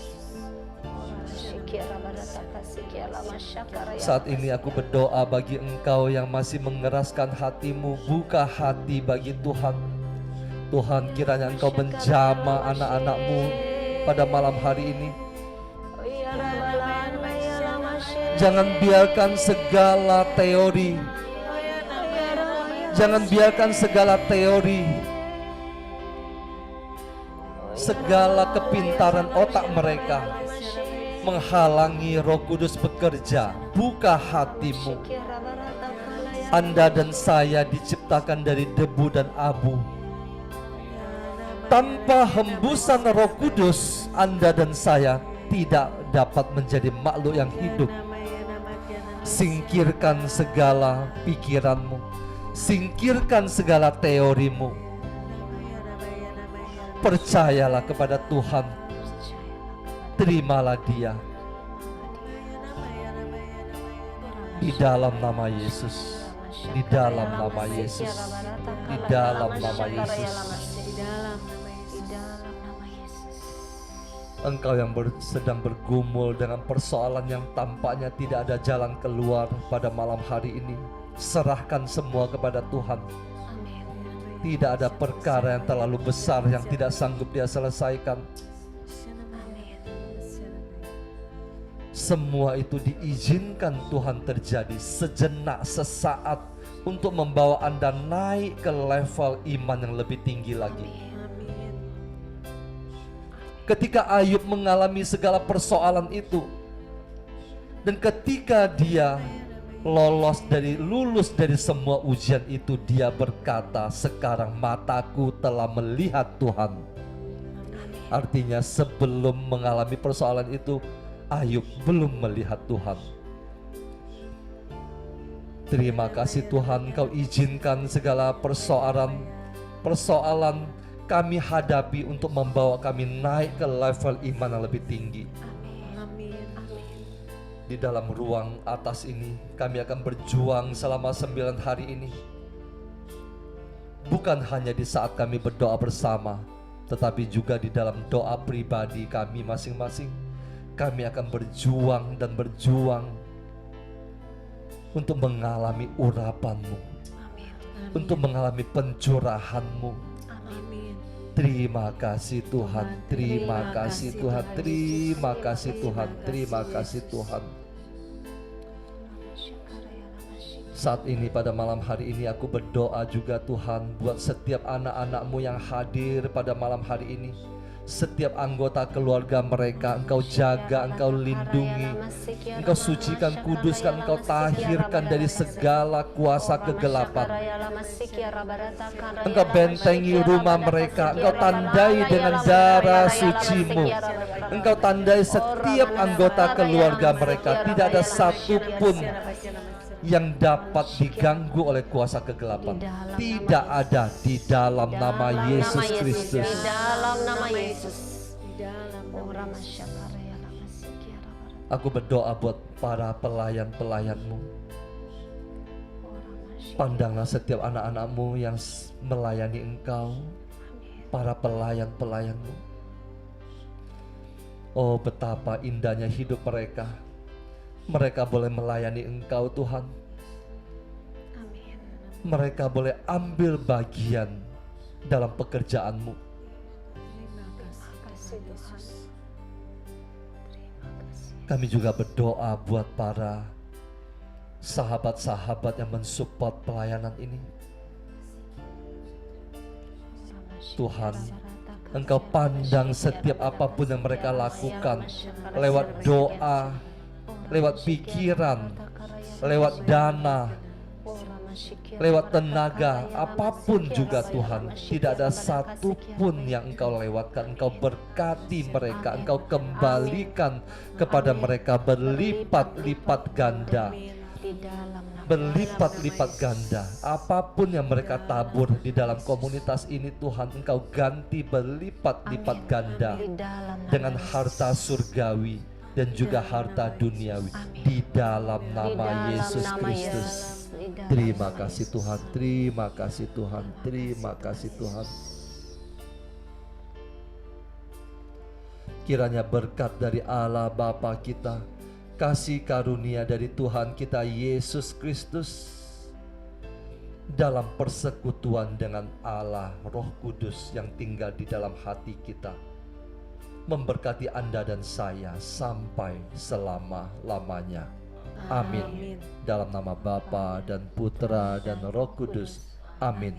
Saat ini aku berdoa bagi engkau yang masih mengeraskan hatimu, buka hati bagi Tuhan. Tuhan, kiranya engkau menjamah anak-anakmu pada malam hari ini. Jangan biarkan segala teori, jangan biarkan segala teori, segala kepintaran otak mereka menghalangi Roh Kudus bekerja. Buka hatimu. Anda dan saya diciptakan dari debu dan abu. Tanpa hembusan Roh Kudus, Anda dan saya tidak dapat menjadi makhluk yang hidup. Singkirkan segala pikiranmu, singkirkan segala teorimu. Percayalah kepada Tuhan. Terimalah Dia. Di dalam nama Yesus, di dalam nama Yesus, di dalam nama Yesus. Engkau yang sedang bergumul dengan persoalan yang tampaknya tidak ada jalan keluar pada malam hari ini, serahkan semua kepada Tuhan. Tidak ada perkara yang terlalu besar yang tidak sanggup Dia selesaikan. Semua itu diizinkan Tuhan terjadi sejenak, sesaat, untuk membawa Anda naik ke level iman yang lebih tinggi lagi. Ketika Ayub mengalami segala persoalan itu, dan ketika dia lulus dari semua ujian itu, dia berkata, sekarang mataku telah melihat Tuhan. Artinya sebelum mengalami persoalan itu, Ayub belum melihat Tuhan. Terima kasih Tuhan, Kau izinkan segala persoalan kami hadapi untuk membawa kami naik ke level iman yang lebih tinggi. Di dalam ruang atas ini kami akan berjuang selama 9 hari ini. Bukan hanya di saat kami berdoa bersama, tetapi juga di dalam doa pribadi kami masing-masing. Kami akan berjuang dan berjuang untuk mengalami urapan-Mu, untuk mengalami pencurahan-Mu. Terima kasih Tuhan, terima kasih Tuhan, terima kasih Tuhan, terima kasih Tuhan. Saat ini pada malam hari ini aku berdoa juga Tuhan buat setiap anak-anak-Mu yang hadir pada malam hari ini. Setiap anggota keluarga mereka Engkau jaga, Engkau lindungi, Engkau sucikan, kuduskan, Engkau tahirkan dari segala kuasa kegelapan. Engkau bentengi rumah mereka, Engkau tandai dengan darah suci-Mu. Engkau tandai setiap anggota keluarga mereka. Tidak ada satupun yang dapat diganggu oleh kuasa kegelapan. Tidak ada, di dalam nama Yesus Kristus. Di dalam nama Yesus. Aku berdoa buat para pelayan-pelayan-Mu. Pandanglah setiap anak-anak-Mu yang melayani Engkau, para pelayan-pelayan-Mu. Oh, betapa indahnya hidup mereka. Mereka boleh melayani Engkau, Tuhan. Mereka boleh ambil bagian dalam pekerjaan-Mu. Kami juga berdoa buat para sahabat-sahabat yang mensupport pelayanan ini. Tuhan, Engkau pandang setiap apapun yang mereka lakukan, lewat doa, lewat pikiran, lewat dana, lewat tenaga, apapun juga Tuhan. Tidak ada satu pun yang Engkau lewatkan. Engkau berkati mereka, Engkau kembalikan kepada mereka berlipat-lipat ganda. Berlipat-lipat ganda. Apapun yang mereka tabur di dalam komunitas ini, Tuhan, Engkau ganti berlipat-lipat ganda dengan harta surgawi dan juga harta duniawi di dalam nama Yesus Kristus. Terima kasih Tuhan, terima kasih Tuhan, terima kasih Tuhan. Kiranya berkat dari Allah Bapa kita, kasih karunia dari Tuhan kita Yesus Kristus, dalam persekutuan dengan Allah Roh Kudus yang tinggal di dalam hati kita, memberkati Anda dan saya sampai selama-lamanya. Amin. Dalam nama Bapa dan Putra dan Roh Kudus. Amin.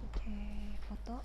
Oke, foto.